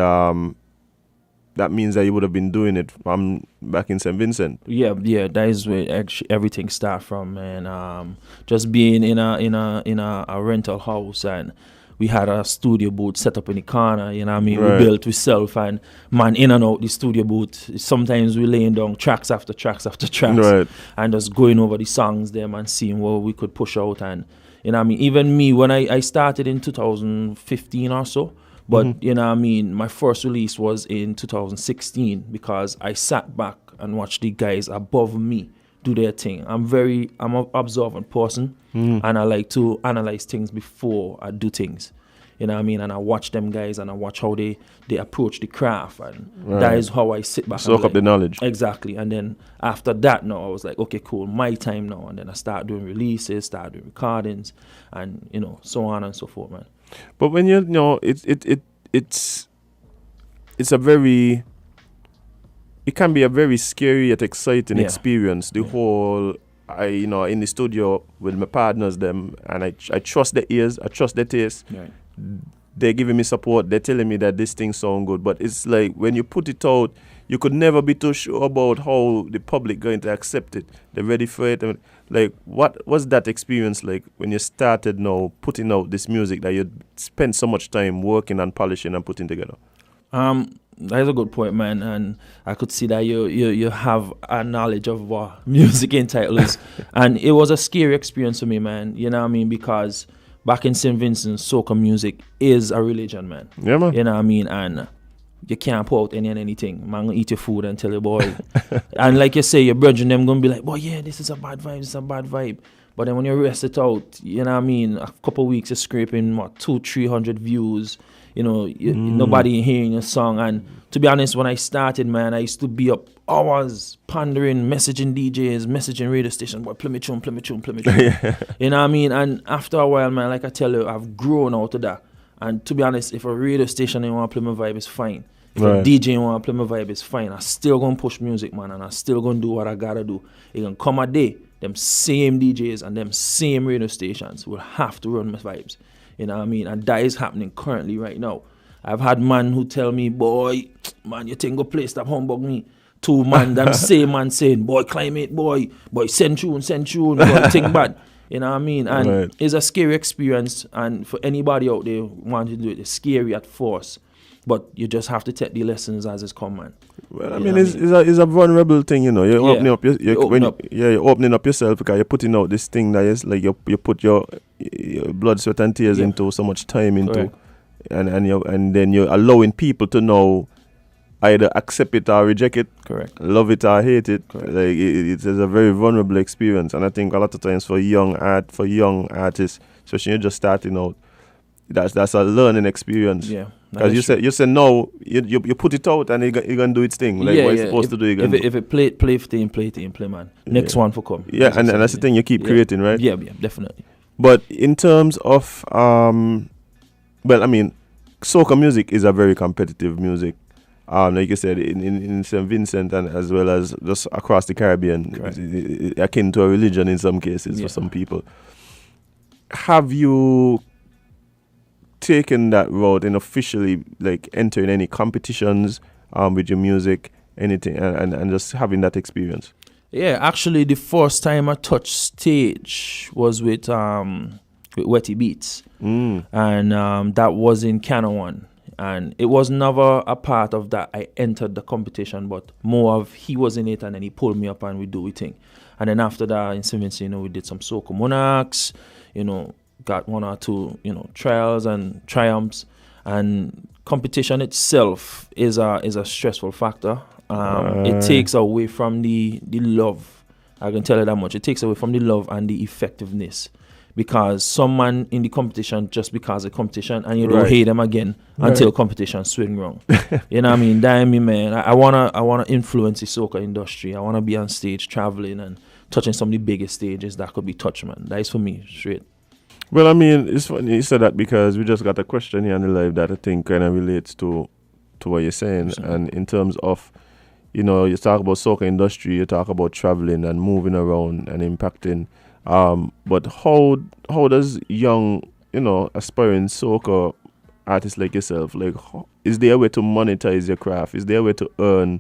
that means that you would have been doing it from back in St. Vincent. Yeah, that is where actually everything start from, man. Just being in a rental house, and we had a studio booth set up in the corner, you know what I mean? Right. We built ourselves, and man, in and out the studio booth. Sometimes we laying down tracks after tracks after tracks, Right. and just going over the songs them and seeing what we could push out. And you know what I mean? Even me, when I started in 2015 or so, but you know what I mean, my first release was in 2016 because I sat back and watched the guys above me do their thing. I'm an observant person, and I like to analyze things before I do things. You know what I mean? And I watch them guys, and I watch how they approach the craft, and that is how I sit back. Soak up the knowledge. Exactly. And then after that, now I was like, okay, cool, my time now. And then I start doing releases, start doing recordings, and you know, so on and so forth, man. But when you know, it's a very, it can be a very scary yet exciting experience. The whole, in the studio with my partners, them, and I trust their ears, I trust their taste. Right. They're giving me support. They're telling me that this thing sound good. But it's like when you put it out, you could never be too sure about how the public going to accept it. They're ready for it. And like, what was that experience like when you started now putting out this music that you spent so much time working and polishing and putting together? That is a good point, man, and I could see that you have a knowledge of what music entitles, and it was a scary experience for me, man. You know what I mean? Because back in St. Vincent, soca music is a religion, man. Yeah, man. You know what I mean? And you can't pour out anything. Man, gonna eat your food and tell your boy. And like you say, your brethren them gonna be like, boy, yeah, this is a bad vibe, this is a bad vibe. But then when you rest it out, you know what I mean? A couple of weeks, you're scraping, 200-300 views. You know, nobody hearing your song. And to be honest, when I started, man, I used to be up hours pondering, messaging DJs, messaging radio stations, boy, play me tune. You know what I mean? And after a while, man, like I tell you, I've grown out of that. And to be honest, if a radio station ain't want to play my vibe, it's fine. If a DJ ain't want to play my vibe, it's fine. I still gonna push music, man, and I still gonna do what I gotta do. It gonna come a day, them same DJs and them same radio stations will have to run my vibes. You know what I mean? And that is happening currently right now. I've had man who tell me, boy, man, you think go play, stop humbug me. Two man, them same man saying, boy, Klymate, boy, send tune, boy, think bad. You know what I mean? And it's a scary experience. And for anybody out there wanting to do it, it's scary at first. But you just have to take the lessons as it's come, man. Well, I mean, it's a vulnerable thing, you know. You're opening up, you're opening up yourself because you're putting out this thing that is like you put your blood, sweat, and tears into, so much time into, and then you're allowing people to know either accept it or reject it, correct, love it or hate it. Correct. Like it's a very vulnerable experience, and I think a lot of times for young artists, especially you're just starting out, that's a learning experience. Yeah. Because you said no, you put it out and you're gonna do its thing. Like what it's supposed to do. If it play, man. Next one for come. Yeah, and that's the thing, you keep creating, right? Yeah, definitely. But in terms of well, I mean, soca music is a very competitive music. Like you said, in St. Vincent and as well as just across the Caribbean, akin to a religion in some cases for some people. Have you taken that road and officially like entering any competitions with your music, anything, and just having that experience? Yeah, actually the first time I touched stage was with Wetty Beats, and that was in Canawan, and it was never a part of that I entered the competition, but more of he was in it and then he pulled me up and we do a thing. And then after that in St. Vincent, we did some Soca Monarchs, got one or two, trials and triumphs, and competition itself is a stressful factor. It takes away from the love. I can tell you that much. It takes away from the love and the effectiveness, because some man in the competition just because of competition, and you don't hate them again until competition swing wrong. You know what I mean? That me, man. I wanna influence the soca industry. I wanna be on stage traveling and touching some of the biggest stages that could be touched, man. That is for me straight. Well, I mean, it's funny you said that because we just got a question here on the live that I think kind of relates to what you're saying. And in terms of, you talk about soca industry, you talk about traveling and moving around and impacting. But how does young, aspiring soca artists like yourself, like, is there a way to monetize your craft? Is there a way to earn,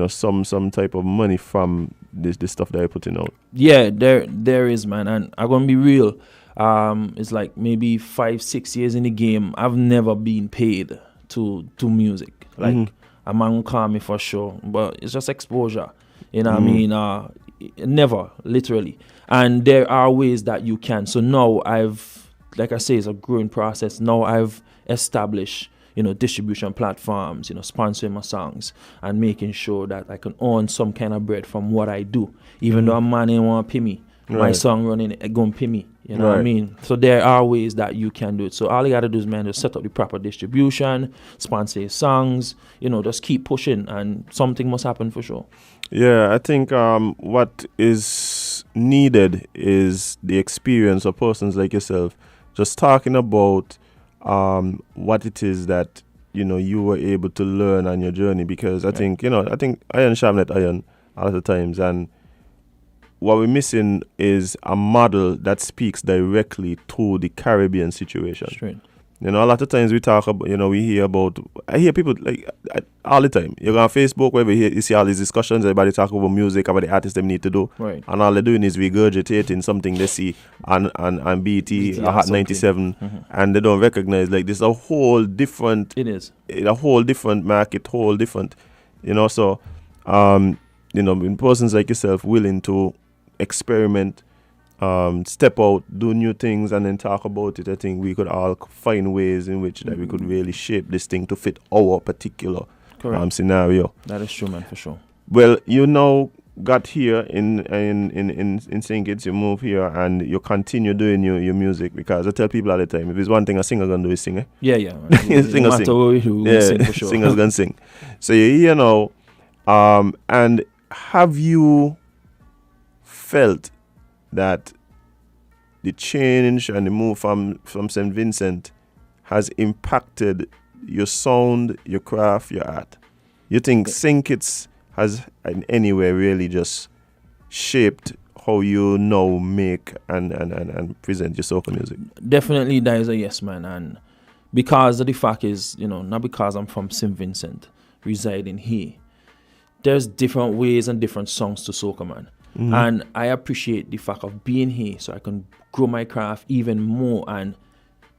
some type of money from this stuff that you're putting out? Yeah, there is, man, and I'm gonna be real. It's like maybe 5-6 years in the game. I've never been paid to music. Like a man will call me for sure, but it's just exposure. You know what I mean? Never, literally. And there are ways that you can. So now like I say, it's a growing process. Now I've established, distribution platforms, sponsoring my songs and making sure that I can earn some kind of bread from what I do. Even though a man ain't want to pay me, my song running, it gonna pay me. You know what I mean? So there are ways that you can do it. So all you gotta do is, man, just set up the proper distribution, sponsor your songs, just keep pushing, and something must happen for sure. Yeah, I think what is needed is the experience of persons like yourself, just talking about what it is that you were able to learn on your journey. Because I think iron sharpeneth iron a lot of times, and what we're missing is a model that speaks directly to the Caribbean situation. Straight. A lot of times we talk about, I hear people like all the time. You go on Facebook, wherever you see all these discussions, everybody talk about music, about the artists they need to do. Right. And all they're doing is regurgitating something they see on BT, or Hot 97, and they don't recognize, like, this is a whole different... It is. A whole different market, whole different, so, when persons like yourself willing to experiment, step out, do new things, and then talk about it, I think we could all find ways in which that we could really shape this thing to fit our particular scenario. That is true, man, for sure. Well, you now got here in St. Kitts, you move here, and you continue doing your music, because I tell people all the time, if there's one thing a singer gonna do is sing, Yeah. Singer sing. Sing for sure. Singer's gonna sing. So you're here now, and have you felt that the change and the move from St. Vincent has impacted your sound, your craft, your art? You think St. Kitts has in any way really just shaped how you now make and present your soca music? Definitely, that is a yes, man. And because of the fact is, not because I'm from St. Vincent, residing here, there's different ways and different songs to soca, man. And I appreciate the fact of being here so I can grow my craft even more. And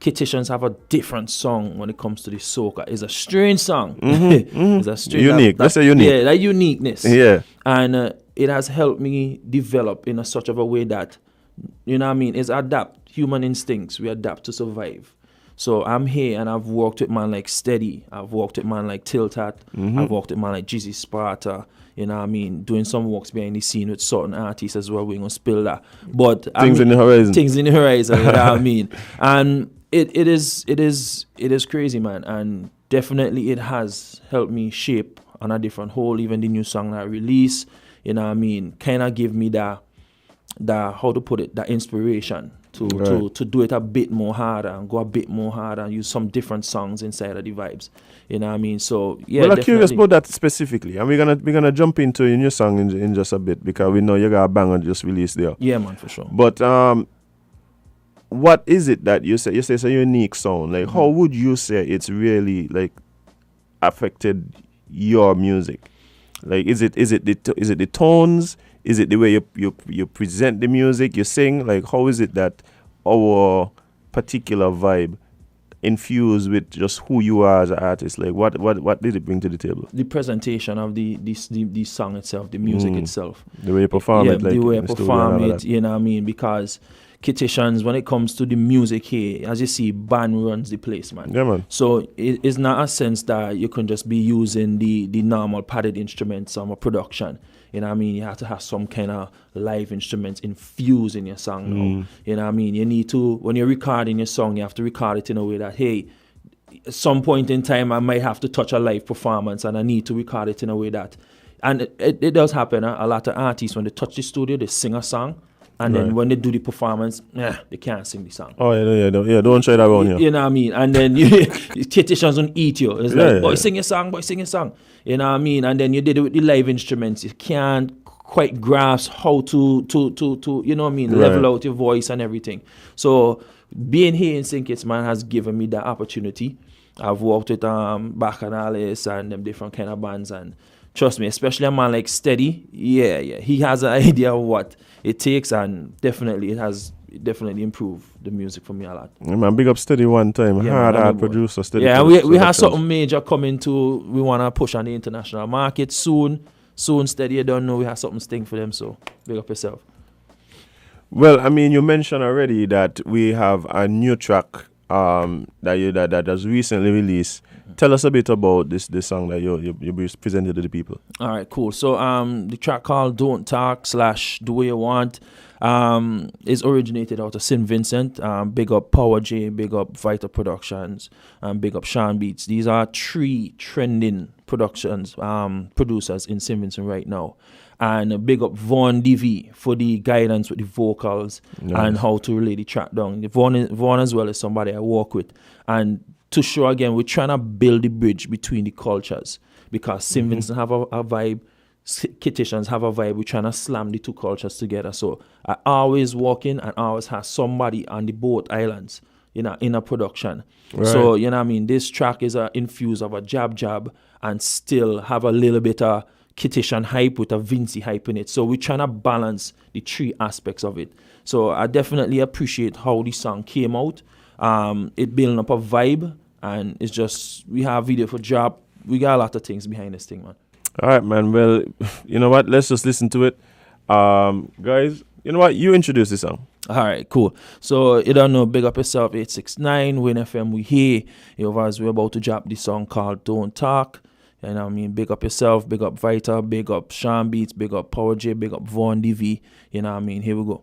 Kittitians have a different song when it comes to the soca. It's a strange song. It's a strange, unique. That's a unique. Yeah, that uniqueness. Yeah. And it has helped me develop in a such of a way that, it's adapt. Human instincts, we adapt to survive. So I'm here and I've worked with man like Steady. I've worked with man like Tiltat. I've worked with man like Jizzy Sparta. Doing some works behind the scene with certain artists as well. We're going to spill that. But Things in the horizon. Things in the horizon, you know what I mean? And it is crazy, man. And definitely it has helped me shape on a different whole. Even the new song that I released, kind of give me that how to put it, that inspiration to do it a bit more harder and go a bit more harder and use some different songs inside of the vibes. You know what I mean? So yeah. Well, I'm curious about that specifically, and we're gonna jump into your new song in just a bit, because we know you got a banger just released there. Yeah, man, for sure. But what is it that you say? You say it's a unique sound. Like, how would you say it's really like affected your music? Like, is it the tones? Is it the way you present the music, you sing? Like, how is it that our particular vibe infused with just who you are as an artist? Like, what did it bring to the table? The presentation of the song itself, the music itself. The way you perform it. Like, the way I perform it, you know what I mean? Because Kittitians, when it comes to the music here, as you see, band runs the place, man. Yeah, man. So it's not a sense that you can just be using the normal padded instruments on a production. You know what I mean? You have to have some kind of live instruments infused in your song now. You know what I mean? You need to, when you're recording your song, you have to record it in a way that, hey, at some point in time, I might have to touch a live performance, and I need to record it in a way that, and it does happen. A lot of artists, when they touch the studio, they sing a song, and then when they do the performance, they can't sing the song. Oh, yeah, don't try that around here. You know what I mean? And then Kittitians don't eat you. It's like, boy, sing your song, boy, sing your song. You know what I mean? And then you did it with the live instruments. You can't quite grasp how to you know what I mean, level out your voice and everything. So being here in St. Kitts, man, has given me that opportunity. I've worked with Bacchanales and them different kind of bands, and trust me, especially a man like Steady, he has an idea of what it takes, and definitely it has improved the music for me a lot. Yeah, man, big up Steady one time. Yeah, hard producer, Steady. Yeah, we have something major coming to. We want to push on the international market soon. Steady, you don't know, we have something sting for them, so big up yourself. Well, I mean, you mentioned already that we have a new track that was recently released. Tell us a bit about this song that you presented to the people. All right, cool. So the track called Don't Talk / Do What You Want is originated out of St. Vincent. Big up Power J, big up Vital Productions, and big up Sean Beats. These are 3 trending producers in St. Vincent right now. And big up Vaughn DV for the guidance with the vocals and how to relay the track down. Vaughn as well is somebody I work with. And to show again, we're trying to build the bridge between the cultures, because St. Vincent have a vibe, Kittitians have a vibe. We're trying to slam the 2 cultures together. So I always walk in and always have somebody on the both islands in a production. Right. So, you know what I mean? This track is a infuse of a jab and still have a little bit of Kittitian hype with a Vincy hype in it. So we're trying to balance the 3 aspects of it. So I definitely appreciate how the song came out. It building up a vibe, and it's just, we have video for drop. We got a lot of things behind this thing, man. All right, man. Well, you know what? Let's just listen to it. Guys, you know what? You introduce the song. All right, cool. So, you don't know, big up yourself, 869, Win FM, we here. We're about to drop this song called Don't Talk. You know what I mean? Big up yourself, big up Vita, big up Sean Beats, big up Power J, big up Vaughn DV. You know what I mean? Here we go.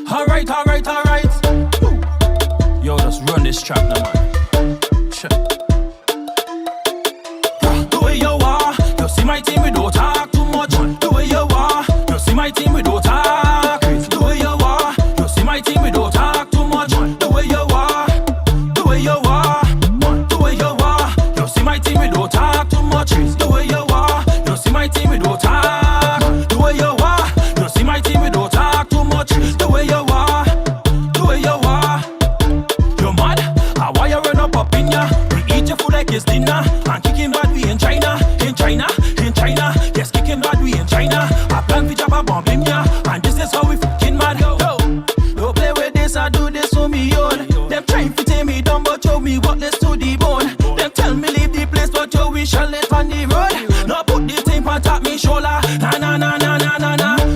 All right. Yo, just run this track now, man. The way you are, you see my team, we don't talk too much. The way you are, you see my team, we don't talk. The way you are, you see my team, we don't talk too much. The way you are, the way you are, the way you are, you see my team, we don't talk too much. The way you are, you see my team, we don't talk. The way you are, you see my team, we don't talk too much. The way you are, the way you are, you mad? Why you run up in ya? We eat your food like it's dinner, and kicking bad we in China. Yes, kicking bad we in China. I plan to jab a bomb in ya, and this is how we fucking mad. Don't play with this, I do this for me own. Them trying to take me down, but yo, me worthless to the bone. Them tell me leave the place, but yo, we shall live on the road. Now put the thing on top me shoulder. Na.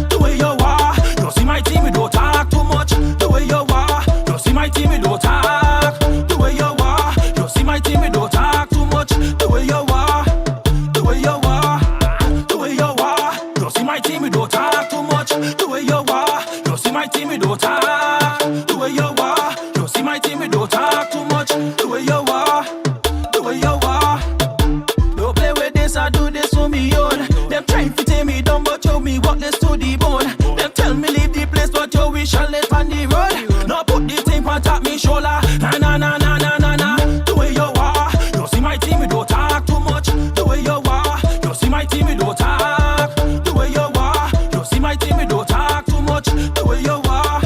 The way you are, you see my team, we don't talk too much. The way you are, you see my team, we don't talk. The way you are, you see my team, we don't talk too much. The way you are, the way you are, the way you are, you see my team, we don't talk too much. The way you are, you see my team, we don't talk. The way you are, you see my team, we don't talk too much. The way you are, the way you are. Don't play with this, I do this for me own. Them trying to take me down, but yo, me worthless to the bone. Them tell me leave the place, but yo, we shall live on the road. Now put the thing on top me shoulder. Na. The way you are, you see my team, we don't talk too much. The way you are, you see my team, we don't talk. The way you are, you see my team, we don't talk too much. The way you are,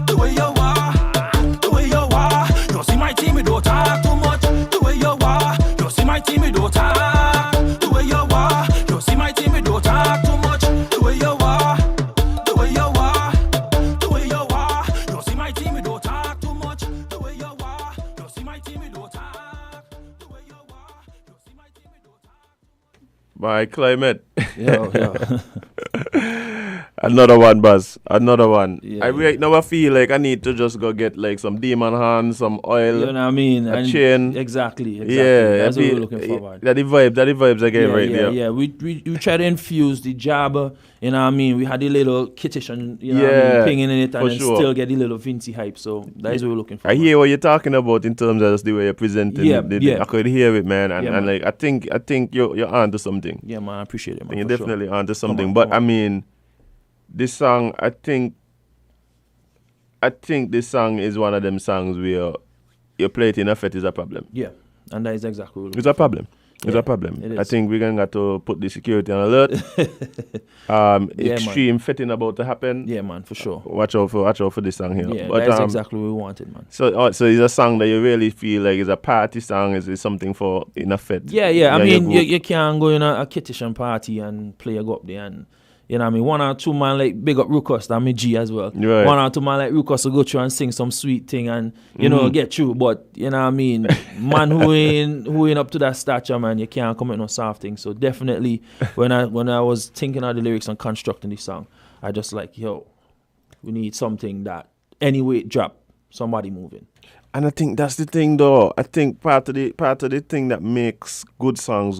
the way you are, the way you are, you see my team, we don't talk too much. The way you are, you see my team, we don't talk. The way you are, you see my team, we don't talk too much. The way you are, the way you are, the way you are, you see my team, we don't talk too much. The way you are, you see my team, we don't talk. The way you are, you see my team, we don't talk. By Klymate. Yo. Another one, Buzz. Another one. Yeah, Right now I feel like I need to just go get like some demon hands, some oil. You know what I mean? A chain. Exactly. Yeah. That's what we're looking forward. That the vibes again right there. Yeah. We try to infuse the jabber, you know what I mean? We had the little Kittitian, you know what I mean, pinging in it, and then still get the little Vincy hype. So that is what we're looking for. I hear what you're talking about in terms of just the way you're presenting. I could hear it, man. And like I think you're onto something. Yeah, man, I appreciate it, man. And you're definitely onto something. But I mean, this song, I think this song is one of them songs where you play it in effect is a problem. Yeah, and that is exactly what it's a problem. It's a problem. It is. I think we're going to have to put the security on alert. Extreme fitting about to happen. Yeah, man, for sure. Watch out for this song here. Yeah, But, that's exactly what we wanted, man. So it's a song that you really feel like is a party song. Is it something for in a fit? Yeah. I mean, you can't go in a kitchen party and play a go up there and. You know what I mean? 1 or 2 man like big up Ruckus, that me G as well. Right. 1 or 2 man like Ruckus will go through and sing some sweet thing and you know get through. But you know what I mean? Man who ain't up to that stature, man, you can't come with no soft thing. So definitely when I was thinking of the lyrics and constructing this song, I just like, yo, we need something that anyway it drop, somebody moving. And I think that's the thing, though. I think part of the thing that makes good songs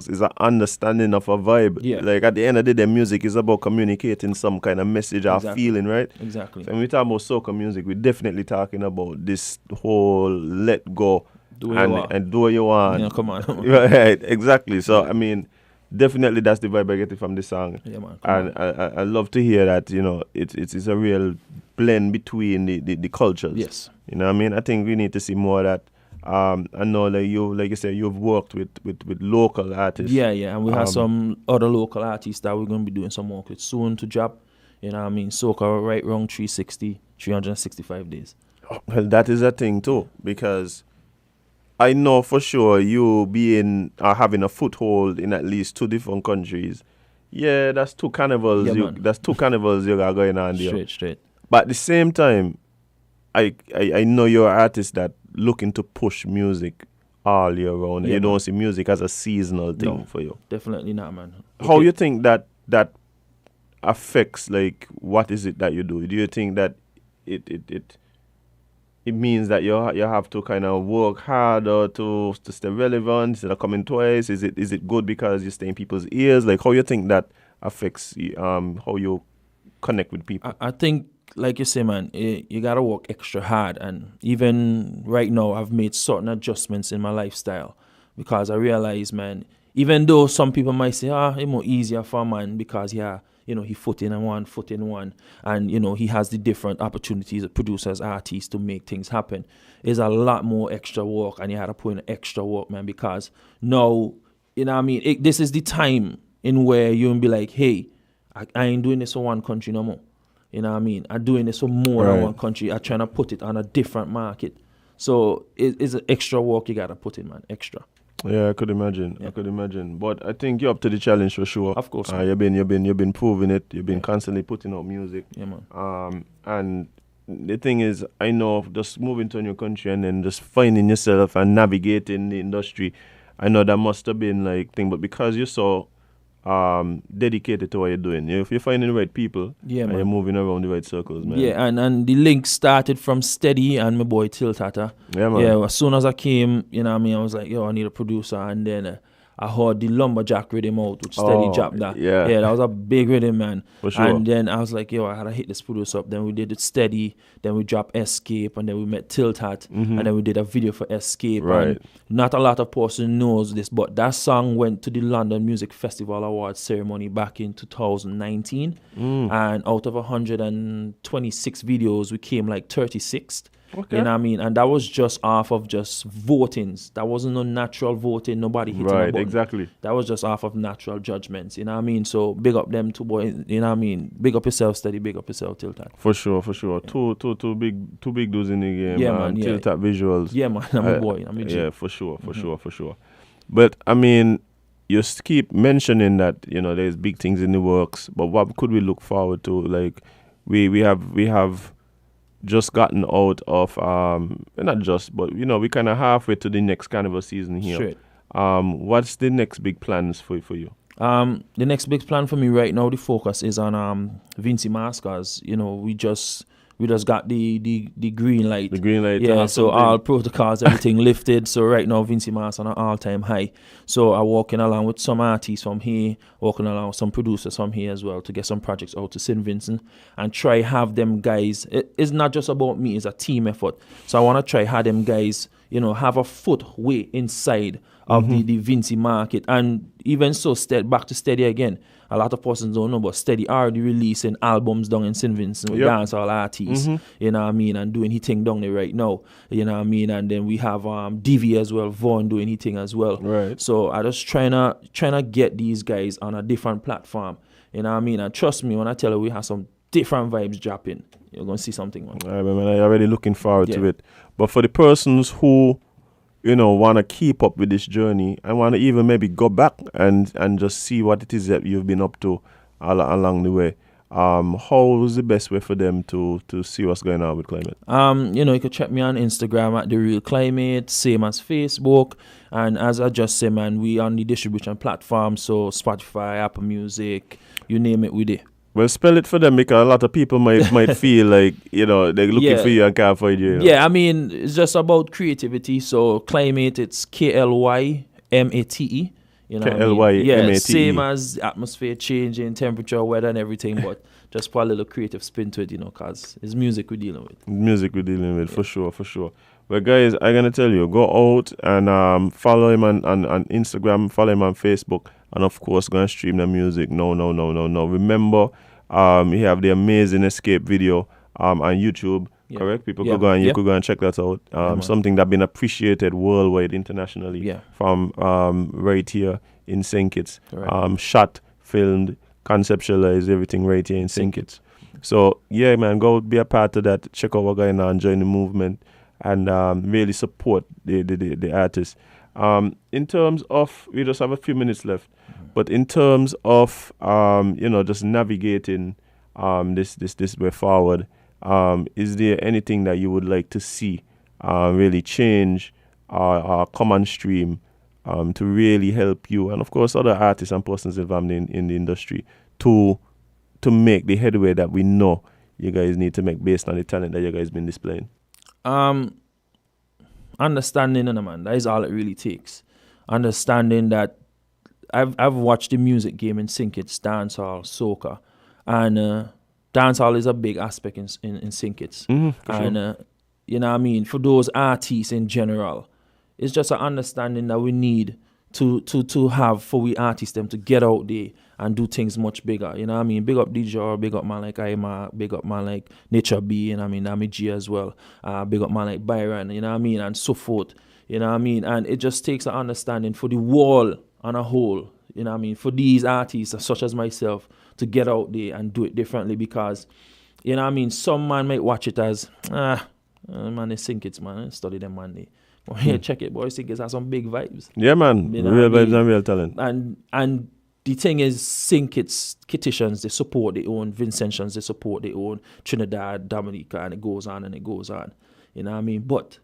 is an understanding of a vibe. Yeah. Like at the end of the day, music is about communicating some kind of message or feeling, right? Exactly. So when we talk about soca music, we're definitely talking about this whole let go and do what you want. Yeah, come on. Right, exactly. So I mean, definitely that's the vibe I get from the song. Yeah, man. And I love to hear that, you know, it's a real blend between the cultures. Yes. You know what I mean? I think we need to see more of that. I know like you said, you've worked with local artists. Yeah, and we have some other local artists that we're going to be doing some work with soon to drop. You know what I mean? Soca right around 365 days. Well, that is a thing too, because I know for sure you having a foothold in at least 2 different countries. Yeah, that's 2 carnivals. Yeah, That's 2 carnivals you got going on there. Straight. But at the same time, I know you're an artist that looking to push music all year round. Yeah, you don't see music as a seasonal thing for you. Definitely not, man. How you think that affects, like, what is it that you do? Do you think that it means that you have to kind of work harder to stay relevant instead of coming twice? Is it good because you stay in people's ears? Like, how you think that affects how you connect with people? I think, like you say, man, you gotta work extra hard. And even right now, I've made certain adjustments in my lifestyle because I realize, man, even though some people might say, it's more easier for a man because he foot in one, and he has the different opportunities as producers, artists to make things happen. There's a lot more extra work, and you had to put in extra work, man, because now, you know what I mean, this is the time in where you'll be like, hey, I ain't doing this for one country no more. You know what I mean? I'm doing this for more than one country. I'm trying to put it on a different market. So it's an extra work you got to put in, man. Extra. Yeah, I could imagine. Yeah. I could imagine. But I think you're up to the challenge for sure. Of course. You've been proving it. You've been constantly putting out music. Yeah, man. And the thing is, I know just moving to a new country and then just finding yourself and navigating the industry, I know that must have been like thing. But because you're so dedicated to what you're doing, if you're finding the right people, and you're moving around the right circles, man. Yeah, and the link started from Steady and my boy Till Tata. Yeah, man. Yeah, as soon as I came, you know what I mean, I was like, yo, I need a producer, and then I heard the Lumberjack rhythm out, which Steady dropped that. Yeah, that was a big rhythm, man. For sure. And then I was like, yo, I had to hit this producer up. Then we did it Steady, then we dropped Escape, and then we met Tilt Hat, and then we did a video for Escape. Right. And not a lot of person knows this, but that song went to the London Music Festival Awards ceremony back in 2019. And out of 126 videos, we came like 36th. Okay. You know what I mean? And that was just off of just votings. That wasn't no natural voting, nobody hitting a button. Exactly. That was just off of natural judgments, you know what I mean? So big up them 2 boys, you know what I mean? Big up yourself, Steady, big up yourself, Tilt Hat. For sure. Yeah. Two big dudes in the game, Yeah, man. man, Tilt Hat visuals. Yeah, man, I'm a boy, I'm a G. Yeah, for sure. But I mean, you keep mentioning that, there's big things in the works, but what could we look forward to? Like, we have just gotten out of not just, but we kind of halfway to the next carnival season here. Straight. What's the next big plans for you? The next big plan for me right now, the focus is on Vincy Mascas. We just got the green light. The green light. Yeah, so all protocols, everything lifted. So right now, Vincy Mas on an all-time high. So I'm working along with some artists from here, working along with some producers from here as well to get some projects out to St. Vincent and try have them guys. It's not just about me, it's a team effort. So I want to try have them guys, have a foot way inside of the Vincy market. And even so, back to Steady again. A lot of persons don't know, but Steady already releasing albums down in St. Vincent with dancehall artists, you know what I mean, and doing his thing down there right now, you know what I mean. And then we have DV as well, Vaughn doing his thing as well. Right. So I just trying to get these guys on a different platform, you know what I mean. And trust me when I tell you we have some different vibes dropping, you're gonna see something, man. All right, man. I'm already looking forward to it. But for the persons who, you know, want to keep up with this journey and want to even maybe go back and just see what it is that you've been up to along the way, how is the best way for them to see what's going on with Klymate? You know, you can check me on Instagram at The Real Klymate, same as Facebook. And as I just said, man, we on the distribution platform, so Spotify, Apple Music, you name it, we there. Well, spell it for them because a lot of people might feel like, you know, they're looking for you and can't find you. You know? Yeah, I mean, it's just about creativity. So Klymate, it's Klymate. You know, Klymate. Yeah, same as atmosphere changing, temperature, weather, and everything, but just put a little creative spin to it, you know, because it's music we're dealing with. Music we're dealing with, for sure. But guys, I'm going to tell you, go out and follow him on Instagram, follow him on Facebook, and of course, go and stream the music. No. Remember, you have the amazing Escape video on YouTube, correct? People could go and you could go and check that out. Something that's been appreciated worldwide, internationally, from right here in St. Kitts. Shot, filmed, conceptualized, everything right here in St. Kitts. So, yeah, man, go be a part of that. Check out what's going on, join the movement, and really support the artists. In terms of, we just have a few minutes left, but in terms of, you know, just navigating this way forward, is there anything that you would like to see really change our common stream to really help you and, of course, other artists and persons involved in the industry to make the headway that we know you guys need to make based on the talent that you guys been displaying? Understanding, man, that is all it really takes. Understanding that I've watched the music game in St. Kitts, dancehall, soca, and dancehall is a big aspect in St. Kitts. Sure. You know what I mean, for those artists in general, it's just an understanding that we need to have for we artists them to get out there and do things much bigger. You know what I mean? Big up DJ, big up man like Ima, big up man like Nature B, you know what I mean, Nami G as well. Big up man like Byron, you know what I mean, and so forth. You know what I mean? And it just takes an understanding for the world on a whole, you know what I mean, for these artists such as myself to get out there and do it differently, because, you know what I mean, some man might watch it as, man, they St. Kitts, man, study them man day. Well, here, check it, boys. St. Kitts has some big vibes. Yeah, man. You know real vibes and real talent. And the thing is, St. Kitts Kittitians, they support their own, Vincentians, they support their own, Trinidad, Dominica, and it goes on and it goes on. You know what I mean? But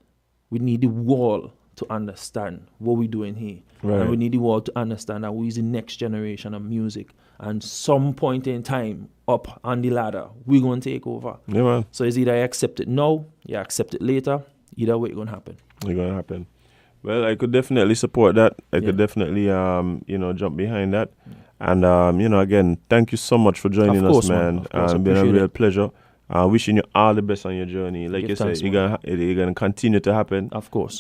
we need the world to understand what we're doing here. Right. And we need the world to understand that we're the next generation of music. And some point in time, up on the ladder, we're going to take over. Yeah, man. So it's either you accept it now, you accept it later, either way it's going to happen. It's going to happen. Well, I could definitely support that. I could definitely, jump behind that. And, again, thank you so much for joining us, man. It's been a real pleasure. Wishing you all the best on your journey. Like you said, you're gonna continue to happen. Of course.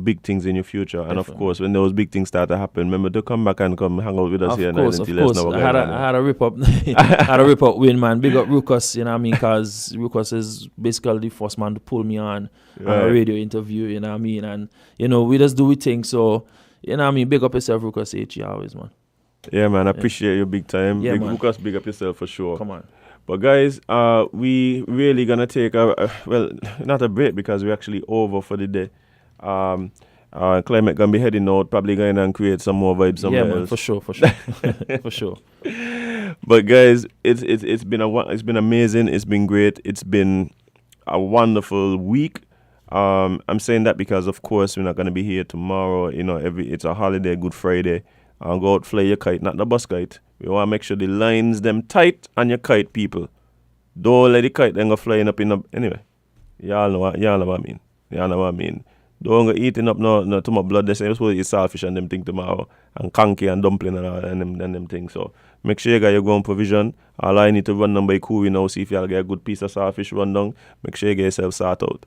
Big things in your future. And of course, when those big things start to happen, remember to come back and come hang out with us here. Of course. I had a rip up. Win, man. Big up Ruckus, you know what I mean? Because Ruckus is basically the first man to pull me on a radio interview, you know what I mean? And, we just do we things. So, you know what I mean? Big up yourself, Ruckus, HE always, man. Yeah, man. I appreciate you big time. Yeah, Ruckus, big up yourself for sure. Come on. But guys, we really gonna take not a break because we're actually over for the day. Klymate gonna be heading out, probably going and create some more vibes somewhere else. For sure, for sure. But guys, it's been amazing. It's been great. It's been a wonderful week. I'm saying that because of course we're not gonna be here tomorrow. It's a holiday, Good Friday. Go out, fly your kite, not the bus kite. We want to make sure the lines them tight on your kite, people. Don't let the kite then go flying up in the... Anyway, y'all know what I mean. Don't go eating up no too much blood. They say you're supposed to eat saltfish and them thing tomorrow. And conky and dumpling and them things. So make sure you got your ground provision. All I need to run down by Kuri now, see if y'all get a good piece of saltfish run down. Make sure you get yourself sorted out.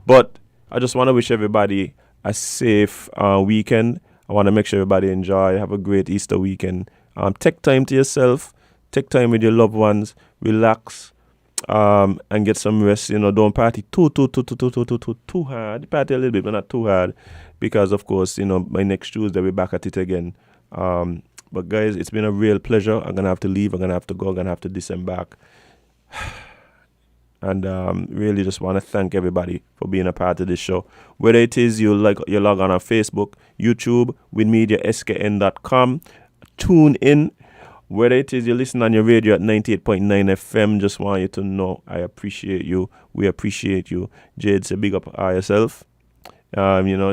But I just want to wish everybody a safe weekend. I want to make sure everybody enjoy. Have a great Easter weekend. Take time to yourself. Take time with your loved ones. Relax. And get some rest. Don't party too hard. Party a little bit, but not too hard. Because, of course, by next Tuesday, we're back at it again. But, guys, it's been a real pleasure. I'm going to have to leave. I'm going to have to go. I'm going to have to disembark. And really just want to thank everybody for being a part of this show. Whether it is you log on Facebook, YouTube, winmediaskn.com, tune in. Whether it is you listen on your radio at 98.9 FM, just want you to know I appreciate you. We appreciate you. Jade, say big up yourself.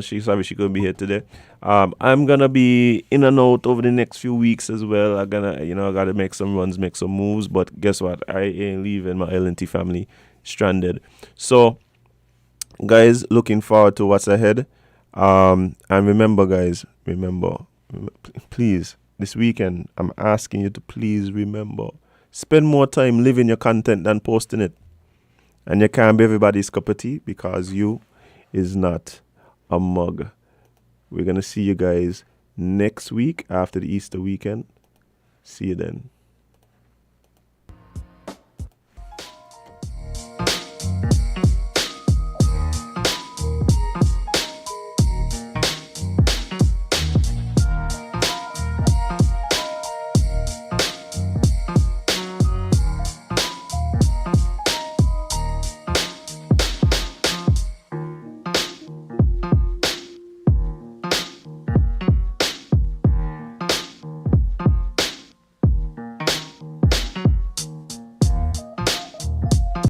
She's sorry she couldn't be here today. I'm gonna be in and out over the next few weeks as well. I gotta make some runs, make some moves. But guess what? I ain't leaving my LNT family stranded. So, guys, looking forward to what's ahead. And remember, guys, please, this weekend, I'm asking you to please remember, spend more time living your content than posting it. And you can't be everybody's cup of tea because you is not a mug. We're going to see you guys next week after the Easter weekend. See you then.